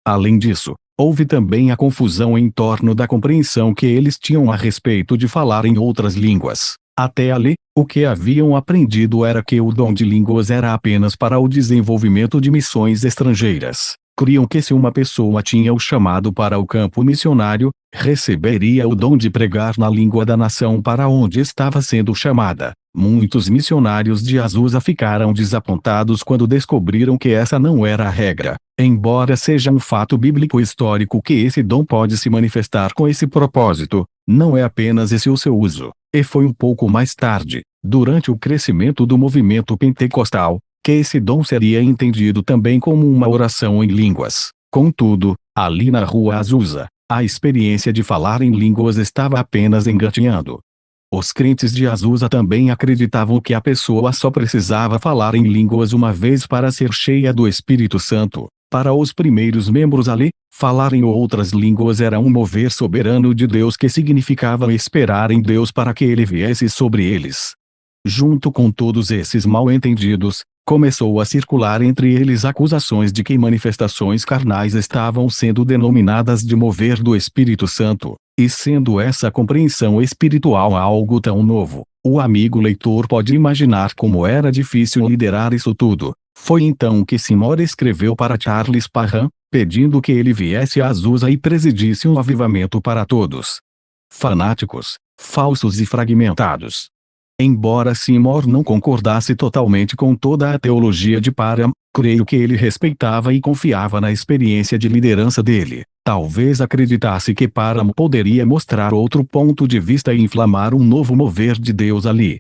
Além disso, houve também a confusão em torno da compreensão que eles tinham a respeito de falar em outras línguas. Até ali, o que haviam aprendido era que o dom de línguas era apenas para o desenvolvimento de missões estrangeiras. Criam que se uma pessoa tinha o chamado para o campo missionário, receberia o dom de pregar na língua da nação para onde estava sendo chamada. Muitos missionários de Azusa ficaram desapontados quando descobriram que essa não era a regra. Embora seja um fato bíblico histórico que esse dom pode se manifestar com esse propósito, não é apenas esse o seu uso. E foi um pouco mais tarde, durante o crescimento do movimento pentecostal, que esse dom seria entendido também como uma oração em línguas. Contudo, ali na Rua Azusa, a experiência de falar em línguas estava apenas engatinhando. Os crentes de Azusa também acreditavam que a pessoa só precisava falar em línguas uma vez para ser cheia do Espírito Santo. Para os primeiros membros ali, falar em outras línguas era um mover soberano de Deus que significava esperar em Deus para que ele viesse sobre eles. Junto com todos esses mal-entendidos, começou a circular entre eles acusações de que manifestações carnais estavam sendo denominadas de mover do Espírito Santo, e sendo essa compreensão espiritual algo tão novo, o amigo leitor pode imaginar como era difícil liderar isso tudo. Foi então que Seymour escreveu para Charles Parham, pedindo que ele viesse a Azusa e presidisse um avivamento para todos. Fanáticos, falsos e fragmentados. Embora Seymour não concordasse totalmente com toda a teologia de Parham, creio que ele respeitava e confiava na experiência de liderança dele. Talvez acreditasse que Parham poderia mostrar outro ponto de vista e inflamar um novo mover de Deus ali.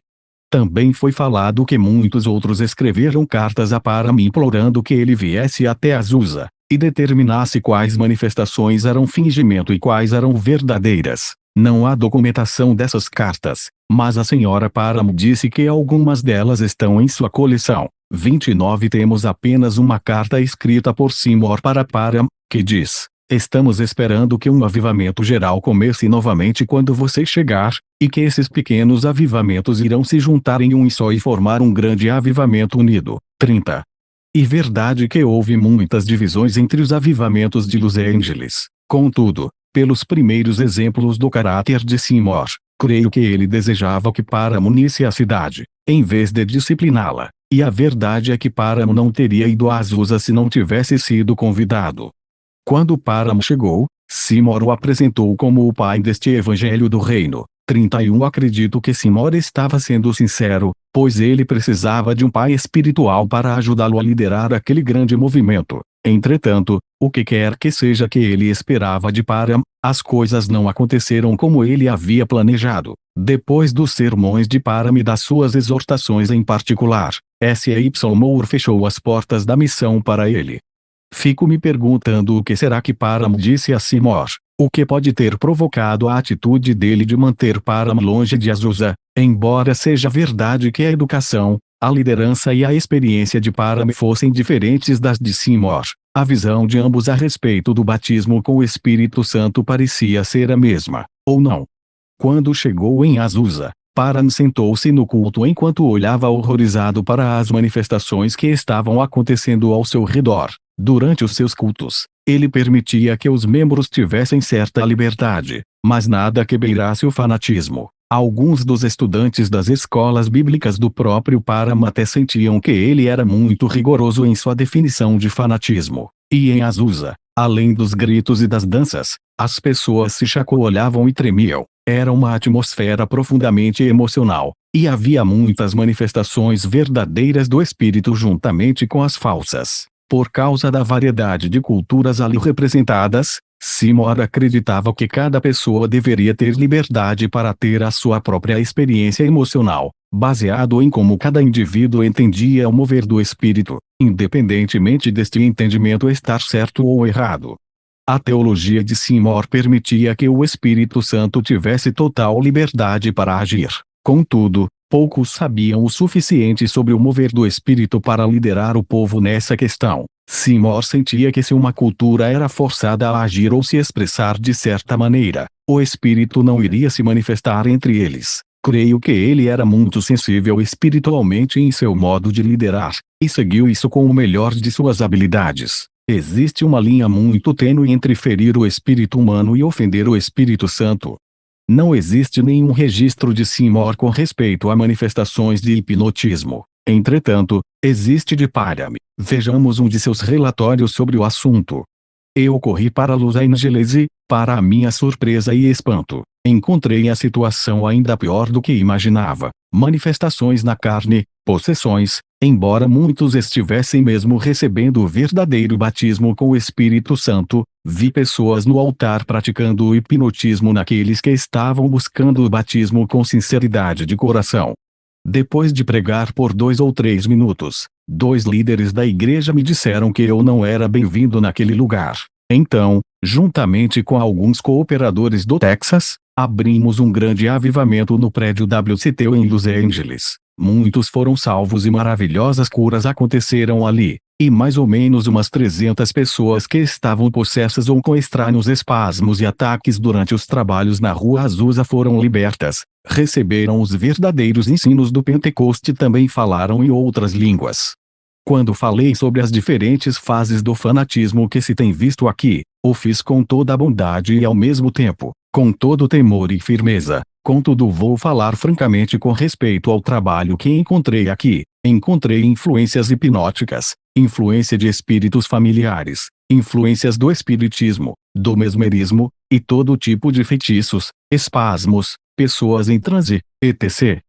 Também foi falado que muitos outros escreveram cartas a Parham implorando que ele viesse até Azusa, e determinasse quais manifestações eram fingimento e quais eram verdadeiras. Não há documentação dessas cartas, mas a senhora Parham disse que algumas delas estão em sua coleção. 29 Temos apenas uma carta escrita por Seymour para Parham, que diz: estamos esperando que um avivamento geral comece novamente quando você chegar, e que esses pequenos avivamentos irão se juntar em um só e formar um grande avivamento unido. 30. E verdade que houve muitas divisões entre os avivamentos de Los Angeles. Contudo, pelos primeiros exemplos do caráter de Seymour, creio que ele desejava que Parham unisse a cidade, em vez de discipliná-la. E a verdade é que Parham não teria ido a Azusa se não tivesse sido convidado. Quando Parham chegou, Seymour o apresentou como o pai deste evangelho do reino. 31 Acredito que Seymour estava sendo sincero, pois ele precisava de um pai espiritual para ajudá-lo a liderar aquele grande movimento. Entretanto, o que quer que seja que ele esperava de Parham, as coisas não aconteceram como ele havia planejado. Depois dos sermões de Parham e das suas exortações em particular, S.Y. Moore fechou as portas da missão para ele. Fico me perguntando o que será que Parham disse a Seymour, o que pode ter provocado a atitude dele de manter Parham longe de Azusa, embora seja verdade que a educação, a liderança e a experiência de Parham fossem diferentes das de Seymour. A visão de ambos a respeito do batismo com o Espírito Santo parecia ser a mesma, ou não. Quando chegou em Azusa, Parham sentou-se no culto enquanto olhava horrorizado para as manifestações que estavam acontecendo ao seu redor. Durante os seus cultos, ele permitia que os membros tivessem certa liberdade, mas nada que beirasse o fanatismo. Alguns dos estudantes das escolas bíblicas do próprio Parham até sentiam que ele era muito rigoroso em sua definição de fanatismo. E em Azusa, além dos gritos e das danças, as pessoas se chacoalhavam e tremiam. Era uma atmosfera profundamente emocional, e havia muitas manifestações verdadeiras do espírito juntamente com as falsas. Por causa da variedade de culturas ali representadas, Seymour acreditava que cada pessoa deveria ter liberdade para ter a sua própria experiência emocional, baseado em como cada indivíduo entendia o mover do espírito, independentemente deste entendimento estar certo ou errado. A teologia de Seymour permitia que o Espírito Santo tivesse total liberdade para agir. Contudo, poucos sabiam o suficiente sobre o mover do Espírito para liderar o povo nessa questão. Seymour sentia que se uma cultura era forçada a agir ou se expressar de certa maneira, o Espírito não iria se manifestar entre eles. Creio que ele era muito sensível espiritualmente em seu modo de liderar, e seguiu isso com o melhor de suas habilidades. Existe uma linha muito tênue entre ferir o espírito humano e ofender o Espírito Santo. Não existe nenhum registro de Seymour com respeito a manifestações de hipnotismo. Entretanto, existe de Parham. Vejamos um de seus relatórios sobre o assunto. Eu corri para Los Angeles e, para a minha surpresa e espanto, encontrei a situação ainda pior do que imaginava. Manifestações na carne, possessões, embora muitos estivessem mesmo recebendo o verdadeiro batismo com o Espírito Santo, vi pessoas no altar praticando o hipnotismo naqueles que estavam buscando o batismo com sinceridade de coração. Depois de pregar por 2 ou 3 minutos, 2 líderes da igreja me disseram que eu não era bem-vindo naquele lugar. Então, juntamente com alguns cooperadores do Texas, abrimos um grande avivamento no prédio WCT em Los Angeles. Muitos foram salvos e maravilhosas curas aconteceram ali, e mais ou menos umas 300 pessoas que estavam possessas ou com estranhos espasmos e ataques durante os trabalhos na rua Azusa foram libertas, receberam os verdadeiros ensinos do Pentecoste e também falaram em outras línguas. Quando falei sobre as diferentes fases do fanatismo que se tem visto aqui, o fiz com toda a bondade e ao mesmo tempo, com todo temor e firmeza. Contudo, vou falar francamente com respeito ao trabalho que encontrei aqui. Encontrei influências hipnóticas, influência de espíritos familiares, influências do espiritismo, do mesmerismo, e todo tipo de feitiços, espasmos, pessoas em transe, etc.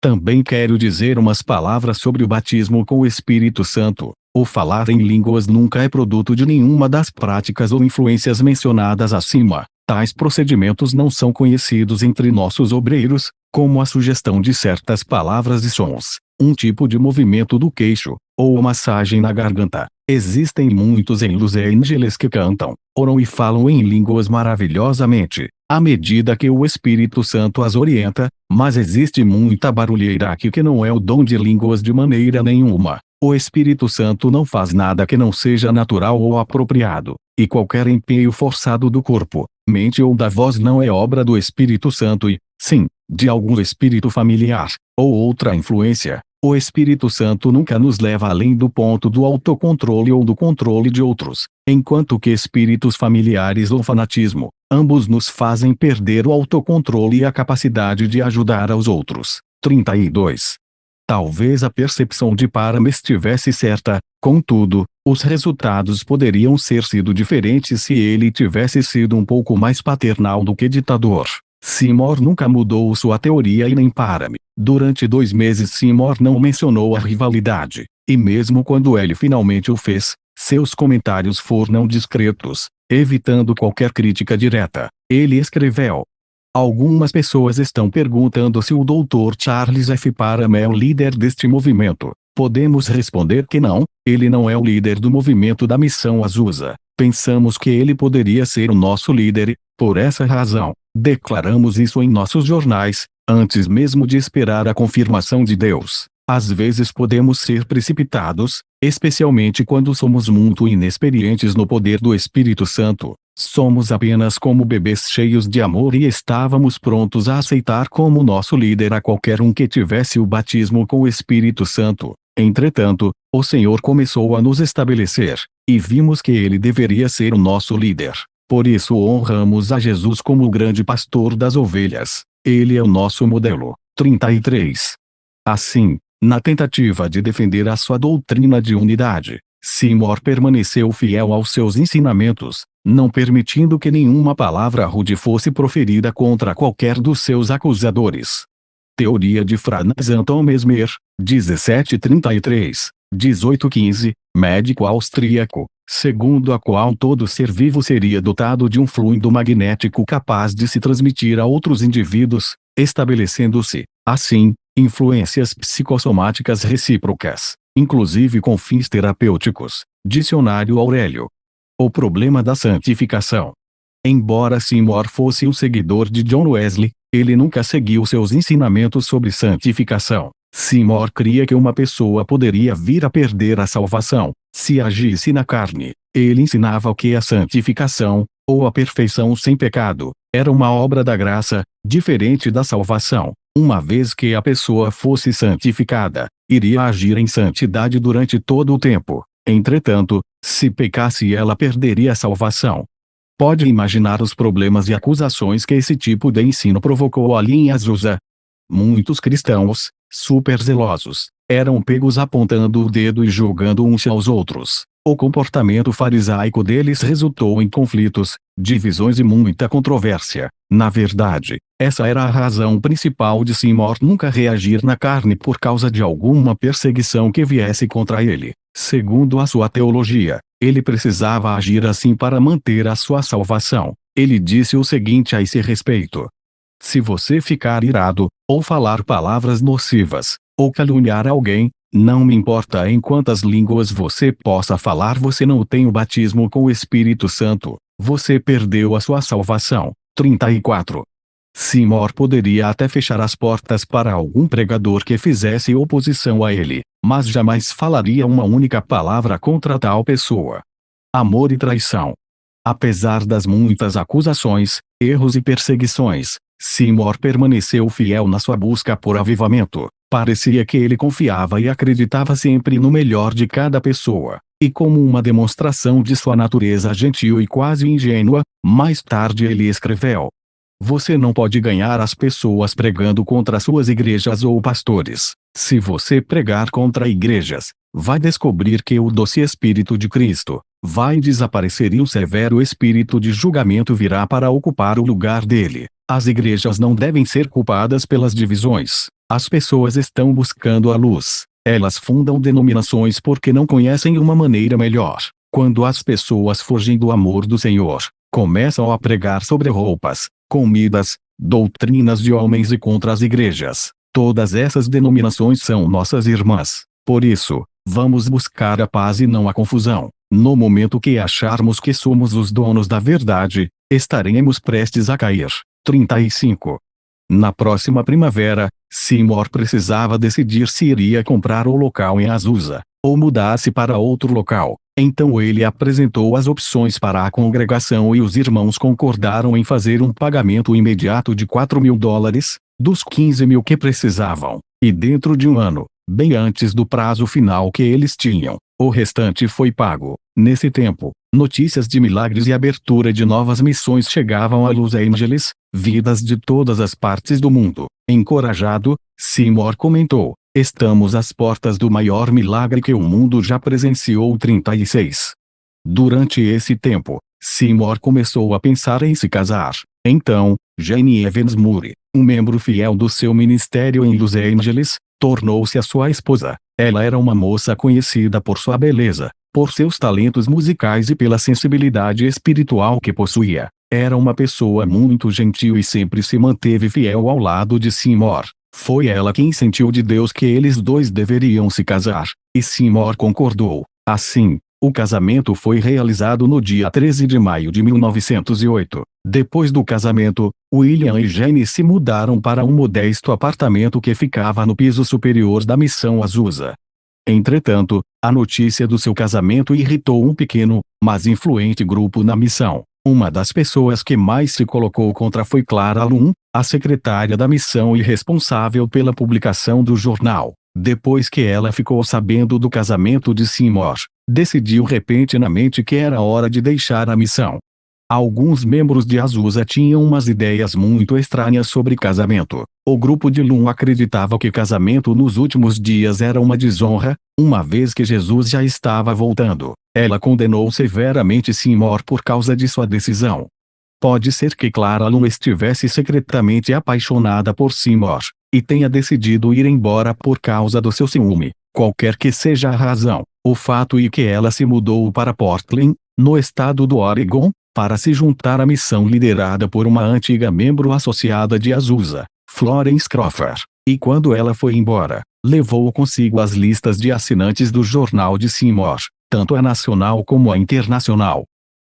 Também quero dizer umas palavras sobre o batismo com o Espírito Santo. O falar em línguas nunca é produto de nenhuma das práticas ou influências mencionadas acima. Tais procedimentos não são conhecidos entre nossos obreiros, como a sugestão de certas palavras e sons, um tipo de movimento do queixo, ou massagem na garganta. Existem muitos em Los Angeles que cantam, oram e falam em línguas maravilhosamente, à medida que o Espírito Santo as orienta, mas existe muita barulheira aqui que não é o dom de línguas de maneira nenhuma. O Espírito Santo não faz nada que não seja natural ou apropriado, e qualquer empenho forçado do corpo, mente ou da voz não é obra do Espírito Santo e, sim, de algum espírito familiar, ou outra influência. O Espírito Santo nunca nos leva além do ponto do autocontrole ou do controle de outros, enquanto que espíritos familiares ou fanatismo, ambos nos fazem perder o autocontrole e a capacidade de ajudar aos outros. 32. Talvez a percepção de Parama estivesse certa, contudo, os resultados poderiam ter sido diferentes se ele tivesse sido um pouco mais paternal do que ditador. Seymour nunca mudou sua teoria e nem Parama. Durante 2 meses Seymour não mencionou a rivalidade, e mesmo quando ele finalmente o fez, seus comentários foram discretos, evitando qualquer crítica direta. Ele escreveu: algumas pessoas estão perguntando se o Dr. Charles F. Parham é o líder deste movimento. Podemos responder que não, ele não é o líder do movimento da Missão Azusa. Pensamos que ele poderia ser o nosso líder e, por essa razão, declaramos isso em nossos jornais, antes mesmo de esperar a confirmação de Deus. Às vezes podemos ser precipitados, especialmente quando somos muito inexperientes no poder do Espírito Santo. Somos apenas como bebês cheios de amor e estávamos prontos a aceitar como nosso líder a qualquer um que tivesse o batismo com o Espírito Santo. Entretanto, o Senhor começou a nos estabelecer, e vimos que ele deveria ser o nosso líder. Por isso honramos a Jesus como o grande pastor das ovelhas. Ele é o nosso modelo. 33. Assim, na tentativa de defender a sua doutrina de unidade, Seymour permaneceu fiel aos seus ensinamentos, não permitindo que nenhuma palavra rude fosse proferida contra qualquer dos seus acusadores. Teoria de Franz Anton Mesmer, 1733, 1815, médico austríaco, segundo a qual todo ser vivo seria dotado de um fluido magnético capaz de se transmitir a outros indivíduos, estabelecendo-se, assim, influências psicossomáticas recíprocas, inclusive com fins terapêuticos. Dicionário Aurélio. O problema da santificação. Embora Seymour fosse um seguidor de John Wesley, ele nunca seguiu seus ensinamentos sobre santificação. Seymour cria que uma pessoa poderia vir a perder a salvação, se agisse na carne. Ele ensinava que a santificação, ou a perfeição sem pecado, era uma obra da graça, diferente da salvação. Uma vez que a pessoa fosse santificada, iria agir em santidade durante todo o tempo. Entretanto, se pecasse ela perderia a salvação. Pode imaginar os problemas e acusações que esse tipo de ensino provocou ali em Azusa. Muitos cristãos, super zelosos, eram pegos apontando o dedo e julgando uns aos outros. O comportamento farisaico deles resultou em conflitos, divisões e muita controvérsia. Na verdade, essa era a razão principal de Seymour nunca reagir na carne por causa de alguma perseguição que viesse contra ele. Segundo a sua teologia, ele precisava agir assim para manter a sua salvação. Ele disse o seguinte a esse respeito: se você ficar irado, ou falar palavras nocivas, ou caluniar alguém, não me importa em quantas línguas você possa falar, você não tem o batismo com o Espírito Santo, você perdeu a sua salvação. 34. Seymour poderia até fechar as portas para algum pregador que fizesse oposição a ele, mas jamais falaria uma única palavra contra tal pessoa. Amor e traição. Apesar das muitas acusações, erros e perseguições, Seymour permaneceu fiel na sua busca por avivamento. Parecia que ele confiava e acreditava sempre no melhor de cada pessoa, e como uma demonstração de sua natureza gentil e quase ingênua, mais tarde ele escreveu: você não pode ganhar as pessoas pregando contra suas igrejas ou pastores. Se você pregar contra igrejas, vai descobrir que o doce Espírito de Cristo vai desaparecer e o severo Espírito de julgamento virá para ocupar o lugar dele. As igrejas não devem ser culpadas pelas divisões. As pessoas estão buscando a luz. Elas fundam denominações porque não conhecem uma maneira melhor. Quando as pessoas fogem do amor do Senhor, começam a pregar sobre roupas, comidas, doutrinas de homens e contra as igrejas. Todas essas denominações são nossas irmãs. Por isso, vamos buscar a paz e não a confusão. No momento que acharmos que somos os donos da verdade, estaremos prestes a cair. 35. Na próxima primavera, Seymour precisava decidir se iria comprar o local em Azusa, ou mudar-se para outro local. Então ele apresentou as opções para a congregação e os irmãos concordaram em fazer um pagamento imediato de $4.000, dos 15.000 que precisavam, e dentro de um ano, bem antes do prazo final que eles tinham, o restante foi pago. Nesse tempo, notícias de milagres e abertura de novas missões chegavam a Los Angeles, vidas de todas as partes do mundo. Encorajado, Seymour comentou: "Estamos às portas do maior milagre que o mundo já presenciou." 36. Durante esse tempo, Seymour começou a pensar em se casar. Então, Jane Evans Moore, um membro fiel do seu ministério em Los Angeles, tornou-se a sua esposa. Ela era uma moça conhecida por sua beleza, por seus talentos musicais e pela sensibilidade espiritual que possuía. Era uma pessoa muito gentil e sempre se manteve fiel ao lado de Seymour. Foi ela quem sentiu de Deus que eles dois deveriam se casar, e Seymour concordou. Assim, o casamento foi realizado no dia 13 de maio de 1908. Depois do casamento, William e Jane se mudaram para um modesto apartamento que ficava no piso superior da missão Azusa. Entretanto, a notícia do seu casamento irritou um pequeno, mas influente grupo na missão. Uma das pessoas que mais se colocou contra foi Clara Lum, a secretária da missão e responsável pela publicação do jornal. Depois que ela ficou sabendo do casamento de Seymour, decidiu repentinamente que era hora de deixar a missão. Alguns membros de Azusa tinham umas ideias muito estranhas sobre casamento. O grupo de Lum acreditava que casamento nos últimos dias era uma desonra, uma vez que Jesus já estava voltando. Ela condenou severamente Seymour por causa de sua decisão. Pode ser que Clara Lum estivesse secretamente apaixonada por Seymour, e tenha decidido ir embora por causa do seu ciúme. Qualquer que seja a razão, o fato é que ela se mudou para Portland, no estado do Oregon, para se juntar à missão liderada por uma antiga membro associada de Azusa, Florence Crawford. E quando ela foi embora, levou consigo as listas de assinantes do jornal de Seymour, tanto a nacional como a internacional.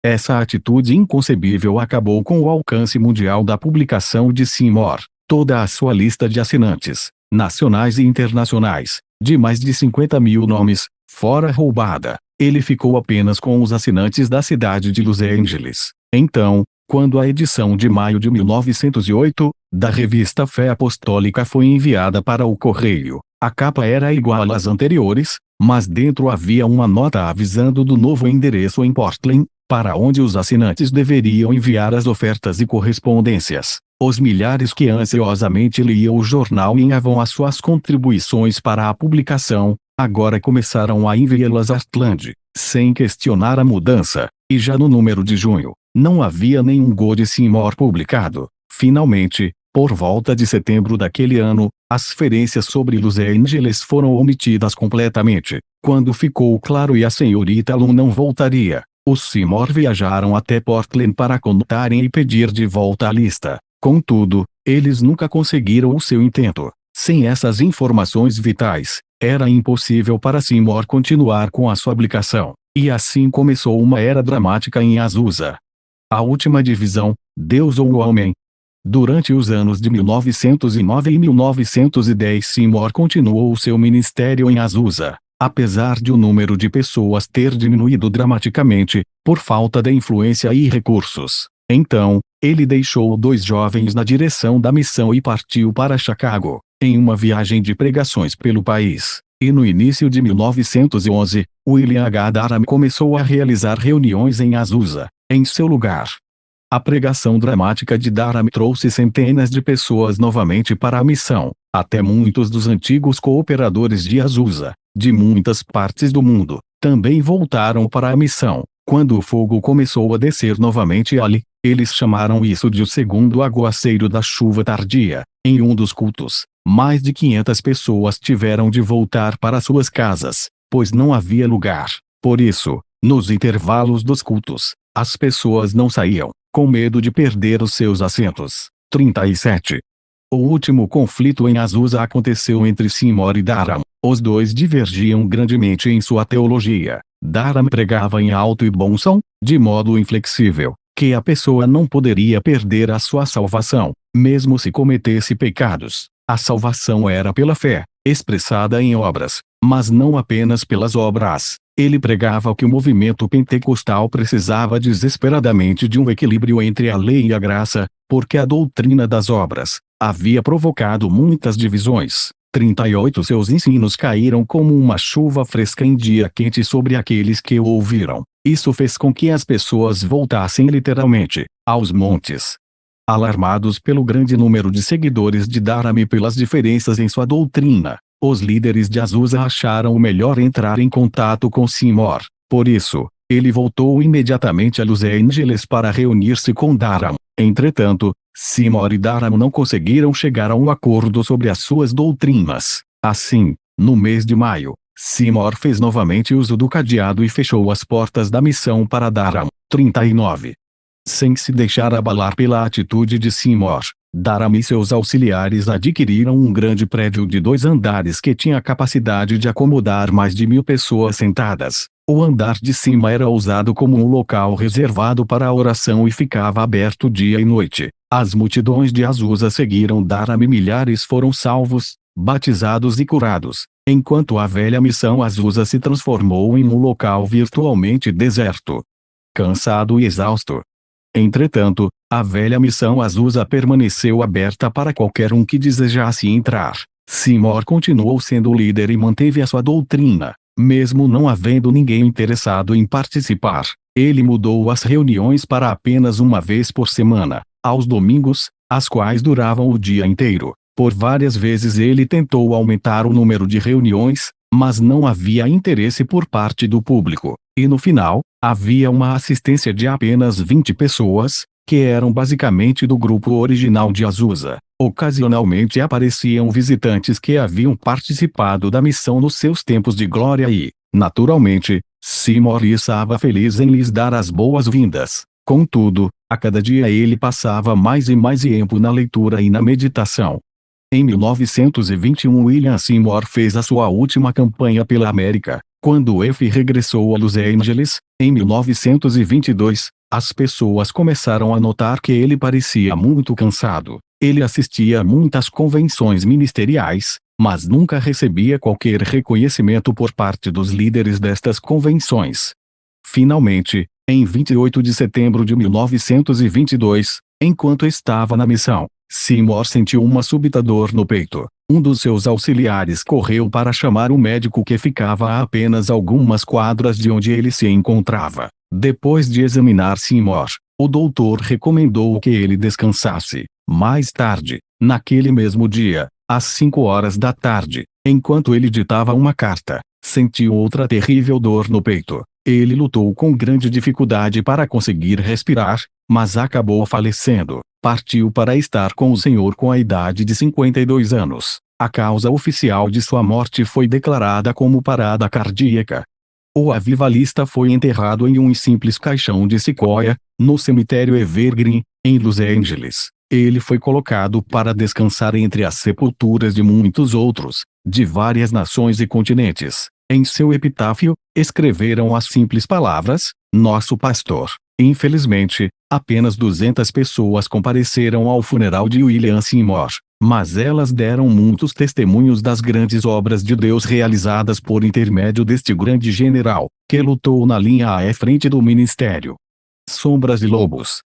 Essa atitude inconcebível acabou com o alcance mundial da publicação de Seymour. Toda a sua lista de assinantes, nacionais e internacionais, de mais de 50.000 nomes, fora roubada. Ele ficou apenas com os assinantes da cidade de Los Angeles. Então, quando a edição de maio de 1908, da revista Fé Apostólica foi enviada para o correio, a capa era igual às anteriores, mas dentro havia uma nota avisando do novo endereço em Portland, para onde os assinantes deveriam enviar as ofertas e correspondências. Os milhares que ansiosamente liam o jornal e enviavam as suas contribuições para a publicação, agora começaram a enviá-las a Portland, sem questionar a mudança, e já no número de junho, não havia nenhum gol de Seymour publicado. Finalmente, por volta de setembro daquele ano, as referências sobre Los Angeles foram omitidas completamente. Quando ficou claro e a senhorita Lum não voltaria, os Seymour viajaram até Portland para contarem e pedir de volta a lista. Contudo, eles nunca conseguiram o seu intento. Sem essas informações vitais, era impossível para Seymour continuar com a sua publicação. E assim começou uma era dramática em Azusa. A última divisão, Deus ou o Homem. Durante os anos de 1909 e 1910 Seymour continuou seu ministério em Azusa, apesar de o número de pessoas ter diminuído dramaticamente, por falta de influência e recursos. Então, ele deixou 2 jovens na direção da missão e partiu para Chicago, em uma viagem de pregações pelo país. E no início de 1911, William H. Durham começou a realizar reuniões em Azusa, em seu lugar. A pregação dramática de Durham trouxe centenas de pessoas novamente para a missão, até muitos dos antigos cooperadores de Azusa, de muitas partes do mundo, também voltaram para a missão. Quando o fogo começou a descer novamente ali, eles chamaram isso de o segundo aguaceiro da chuva tardia. Em um dos cultos, mais de 500 pessoas tiveram de voltar para suas casas, pois não havia lugar. Por isso, nos intervalos dos cultos, as pessoas não saíam, com medo de perder os seus assentos. 37. O último conflito em Azusa aconteceu entre Seymour e Durham. Os dois divergiam grandemente em sua teologia. Durham pregava em alto e bom som, de modo inflexível, que a pessoa não poderia perder a sua salvação, mesmo se cometesse pecados. A salvação era pela fé, expressada em obras, mas não apenas pelas obras. Ele pregava que o movimento pentecostal precisava desesperadamente de um equilíbrio entre a lei e a graça, porque a doutrina das obras havia provocado muitas divisões. 38 Seus ensinos caíram como uma chuva fresca em dia quente sobre aqueles que o ouviram. Isso fez com que as pessoas voltassem literalmente aos montes. Alarmados pelo grande número de seguidores de Dharam e pelas diferenças em sua doutrina, os líderes de Azusa acharam o melhor entrar em contato com Seymour. Por isso, ele voltou imediatamente a Los Angeles para reunir-se com Dharam. Entretanto, Seymour e Dharam não conseguiram chegar a um acordo sobre as suas doutrinas. Assim, no mês de maio, Seymour fez novamente uso do cadeado e fechou as portas da missão para Dharam. 39. Sem se deixar abalar pela atitude de Seymour, Dharam e seus auxiliares adquiriram um grande prédio de 2 andares que tinha a capacidade de acomodar mais de 1000 pessoas sentadas. O andar de cima era usado como um local reservado para a oração e ficava aberto dia e noite. As multidões de Azusa seguiram Dharam e milhares foram salvos, batizados e curados, enquanto a velha missão Azusa se transformou em um local virtualmente deserto. Cansado e exausto. Entretanto, a velha missão Azusa permaneceu aberta para qualquer um que desejasse entrar. Seymour continuou sendo o líder e manteve a sua doutrina, mesmo não havendo ninguém interessado em participar. Ele mudou as reuniões para apenas uma vez por semana, aos domingos, as quais duravam o dia inteiro. Por várias vezes ele tentou aumentar o número de reuniões, mas não havia interesse por parte do público, e no final, havia uma assistência de apenas 20 pessoas, que eram basicamente do grupo original de Azusa. Ocasionalmente apareciam visitantes que haviam participado da missão nos seus tempos de glória e, naturalmente, Seymour estava feliz em lhes dar as boas-vindas. Contudo, a cada dia ele passava mais e mais tempo na leitura e na meditação. Em 1921 William Seymour fez a sua última campanha pela América. Quando F. regressou a Los Angeles, em 1922, as pessoas começaram a notar que ele parecia muito cansado. Ele assistia a muitas convenções ministeriais, mas nunca recebia qualquer reconhecimento por parte dos líderes destas convenções. Finalmente, em 28 de setembro de 1922, enquanto estava na missão, Seymour sentiu uma súbita dor no peito. Um dos seus auxiliares correu para chamar um médico que ficava a apenas algumas quadras de onde ele se encontrava. Depois de examinar Seymour, o doutor recomendou que ele descansasse. Mais tarde, naquele mesmo dia, às 5 horas da tarde, enquanto ele ditava uma carta, sentiu outra terrível dor no peito. Ele lutou com grande dificuldade para conseguir respirar, mas acabou falecendo. Partiu para estar com o Senhor com a idade de 52 anos. A causa oficial de sua morte foi declarada como parada cardíaca. O avivalista foi enterrado em um simples caixão de Sequoia, no cemitério Evergreen, em Los Angeles. Ele foi colocado para descansar entre as sepulturas de muitos outros, de várias nações e continentes. Em seu epitáfio, escreveram as simples palavras: nosso pastor. Infelizmente, apenas 200 pessoas compareceram ao funeral de William Seymour, mas elas deram muitos testemunhos das grandes obras de Deus realizadas por intermédio deste grande general, que lutou na linha à frente do ministério. Sombras e lobos.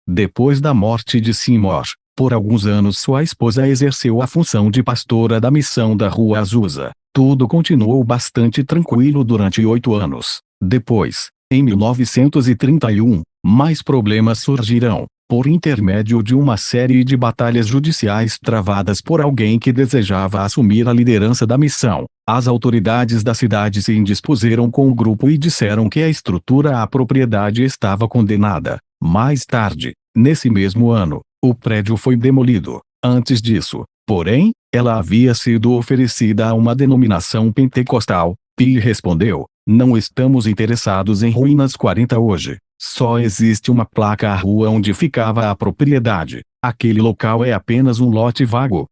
Depois da morte de Seymour, por alguns anos sua esposa exerceu a função de pastora da missão da Rua Azusa. Tudo continuou bastante tranquilo durante 8 anos. Depois, em 1931, mais problemas surgirão, por intermédio de uma série de batalhas judiciais travadas por alguém que desejava assumir a liderança da missão. As autoridades da cidade se indispuseram com o grupo e disseram que a estrutura à propriedade estava condenada. Mais tarde, nesse mesmo ano, o prédio foi demolido. Antes disso, porém, ela havia sido oferecida a uma denominação pentecostal. Pi respondeu: não estamos interessados em ruínas 40 hoje. Só existe uma placa à rua onde ficava a propriedade. Aquele local é apenas um lote vago.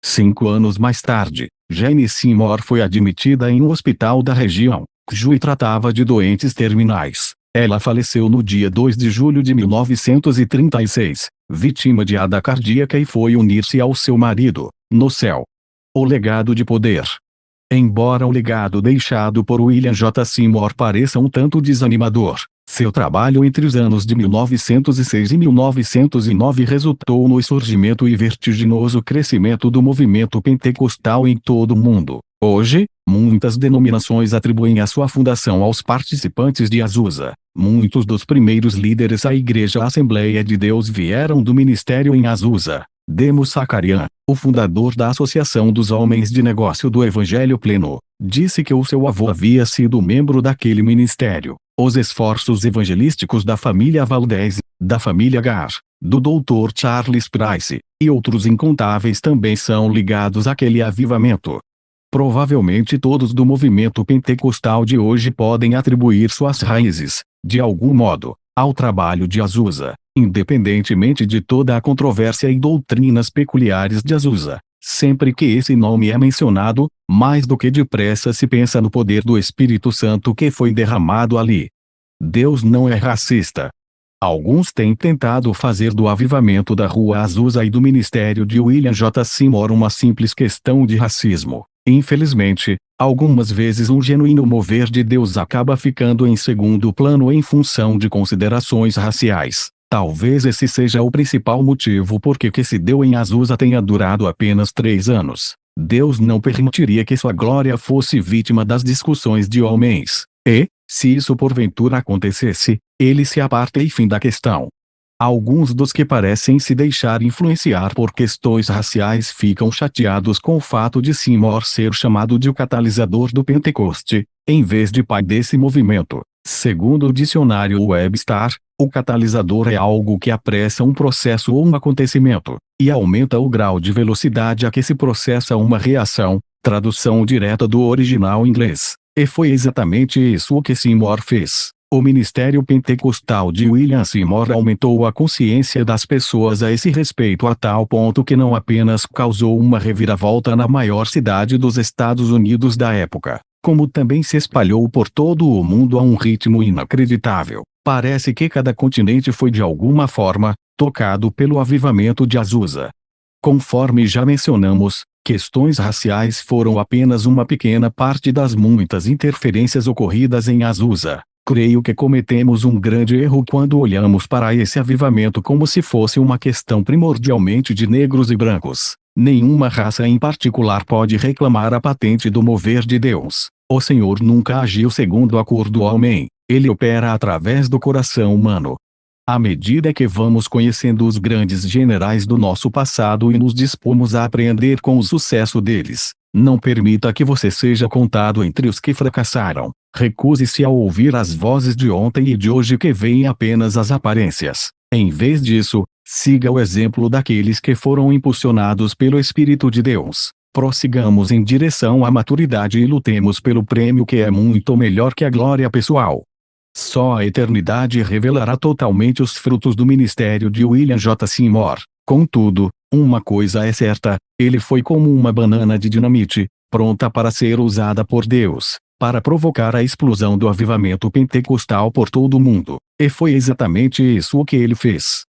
5 anos mais tarde, Jane Seymour foi admitida em um hospital da região, cujo tratava de doentes terminais. Ela faleceu no dia 2 de julho de 1936, vítima de ada cardíaca, e foi unir-se ao seu marido, no céu. O legado de poder. Embora o legado deixado por William J. Seymour pareça um tanto desanimador, seu trabalho entre os anos de 1906 e 1909 resultou no surgimento e vertiginoso crescimento do movimento pentecostal em todo o mundo. Hoje, muitas denominações atribuem a sua fundação aos participantes de Azusa. Muitos dos primeiros líderes da Igreja Assembleia de Deus vieram do ministério em Azusa. Demos Sakarian, o fundador da Associação dos Homens de Negócio do Evangelho Pleno, disse que o seu avô havia sido membro daquele ministério. Os esforços evangelísticos da família Valdez, da família Garr, do Dr. Charles Price, e outros incontáveis também são ligados àquele avivamento. Provavelmente todos do movimento pentecostal de hoje podem atribuir suas raízes, de algum modo, ao trabalho de Azusa, independentemente de toda a controvérsia e doutrinas peculiares de Azusa. Sempre que esse nome é mencionado, mais do que depressa se pensa no poder do Espírito Santo que foi derramado ali. Deus não é racista. Alguns têm tentado fazer do avivamento da Rua Azusa e do ministério de William J. Seymour uma simples questão de racismo. Infelizmente, algumas vezes um genuíno mover de Deus acaba ficando em segundo plano em função de considerações raciais. Talvez esse seja o principal motivo por que se deu em Azusa tenha durado apenas 3 anos. Deus não permitiria que sua glória fosse vítima das discussões de homens. E, se isso porventura acontecesse, ele se aparta e fim da questão. Alguns dos que parecem se deixar influenciar por questões raciais ficam chateados com o fato de Seymour ser chamado de o catalisador do Pentecoste, em vez de pai desse movimento. Segundo o dicionário Webster, o catalisador é algo que apressa um processo ou um acontecimento, e aumenta o grau de velocidade a que se processa uma reação, tradução direta do original inglês. E foi exatamente isso o que Seymour fez. O ministério pentecostal de William Seymour aumentou a consciência das pessoas a esse respeito a tal ponto que não apenas causou uma reviravolta na maior cidade dos Estados Unidos da época, como também se espalhou por todo o mundo a um ritmo inacreditável. Parece que cada continente foi de alguma forma tocado pelo avivamento de Azusa. Conforme já mencionamos, questões raciais foram apenas uma pequena parte das muitas interferências ocorridas em Azusa. Creio que cometemos um grande erro quando olhamos para esse avivamento como se fosse uma questão primordialmente de negros e brancos. Nenhuma raça em particular pode reclamar a patente do mover de Deus. O Senhor nunca agiu segundo a cor do homem. Ele opera através do coração humano. À medida que vamos conhecendo os grandes generais do nosso passado e nos dispomos a aprender com o sucesso deles, não permita que você seja contado entre os que fracassaram. Recuse-se a ouvir as vozes de ontem e de hoje que veem apenas as aparências. Em vez disso, siga o exemplo daqueles que foram impulsionados pelo Espírito de Deus. Prossigamos em direção à maturidade e lutemos pelo prêmio que é muito melhor que a glória pessoal. Só a eternidade revelará totalmente os frutos do ministério de William J. Seymour. Contudo, uma coisa é certa, ele foi como uma banana de dinamite, pronta para ser usada por Deus, para provocar a explosão do avivamento pentecostal por todo o mundo. E foi exatamente isso o que ele fez.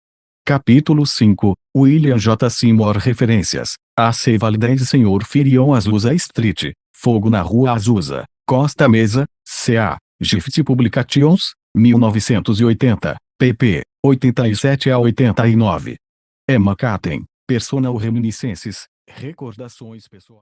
Capítulo 5, William J. Seymour. Referências: A.C. Valdez, Senhor Firion, Azusa Street, Fogo na Rua Azusa, Costa Mesa, C.A. Gift Publications, 1980, pp. 87 a 89. Emma Caten, Personal Reminiscences, Recordações pessoais.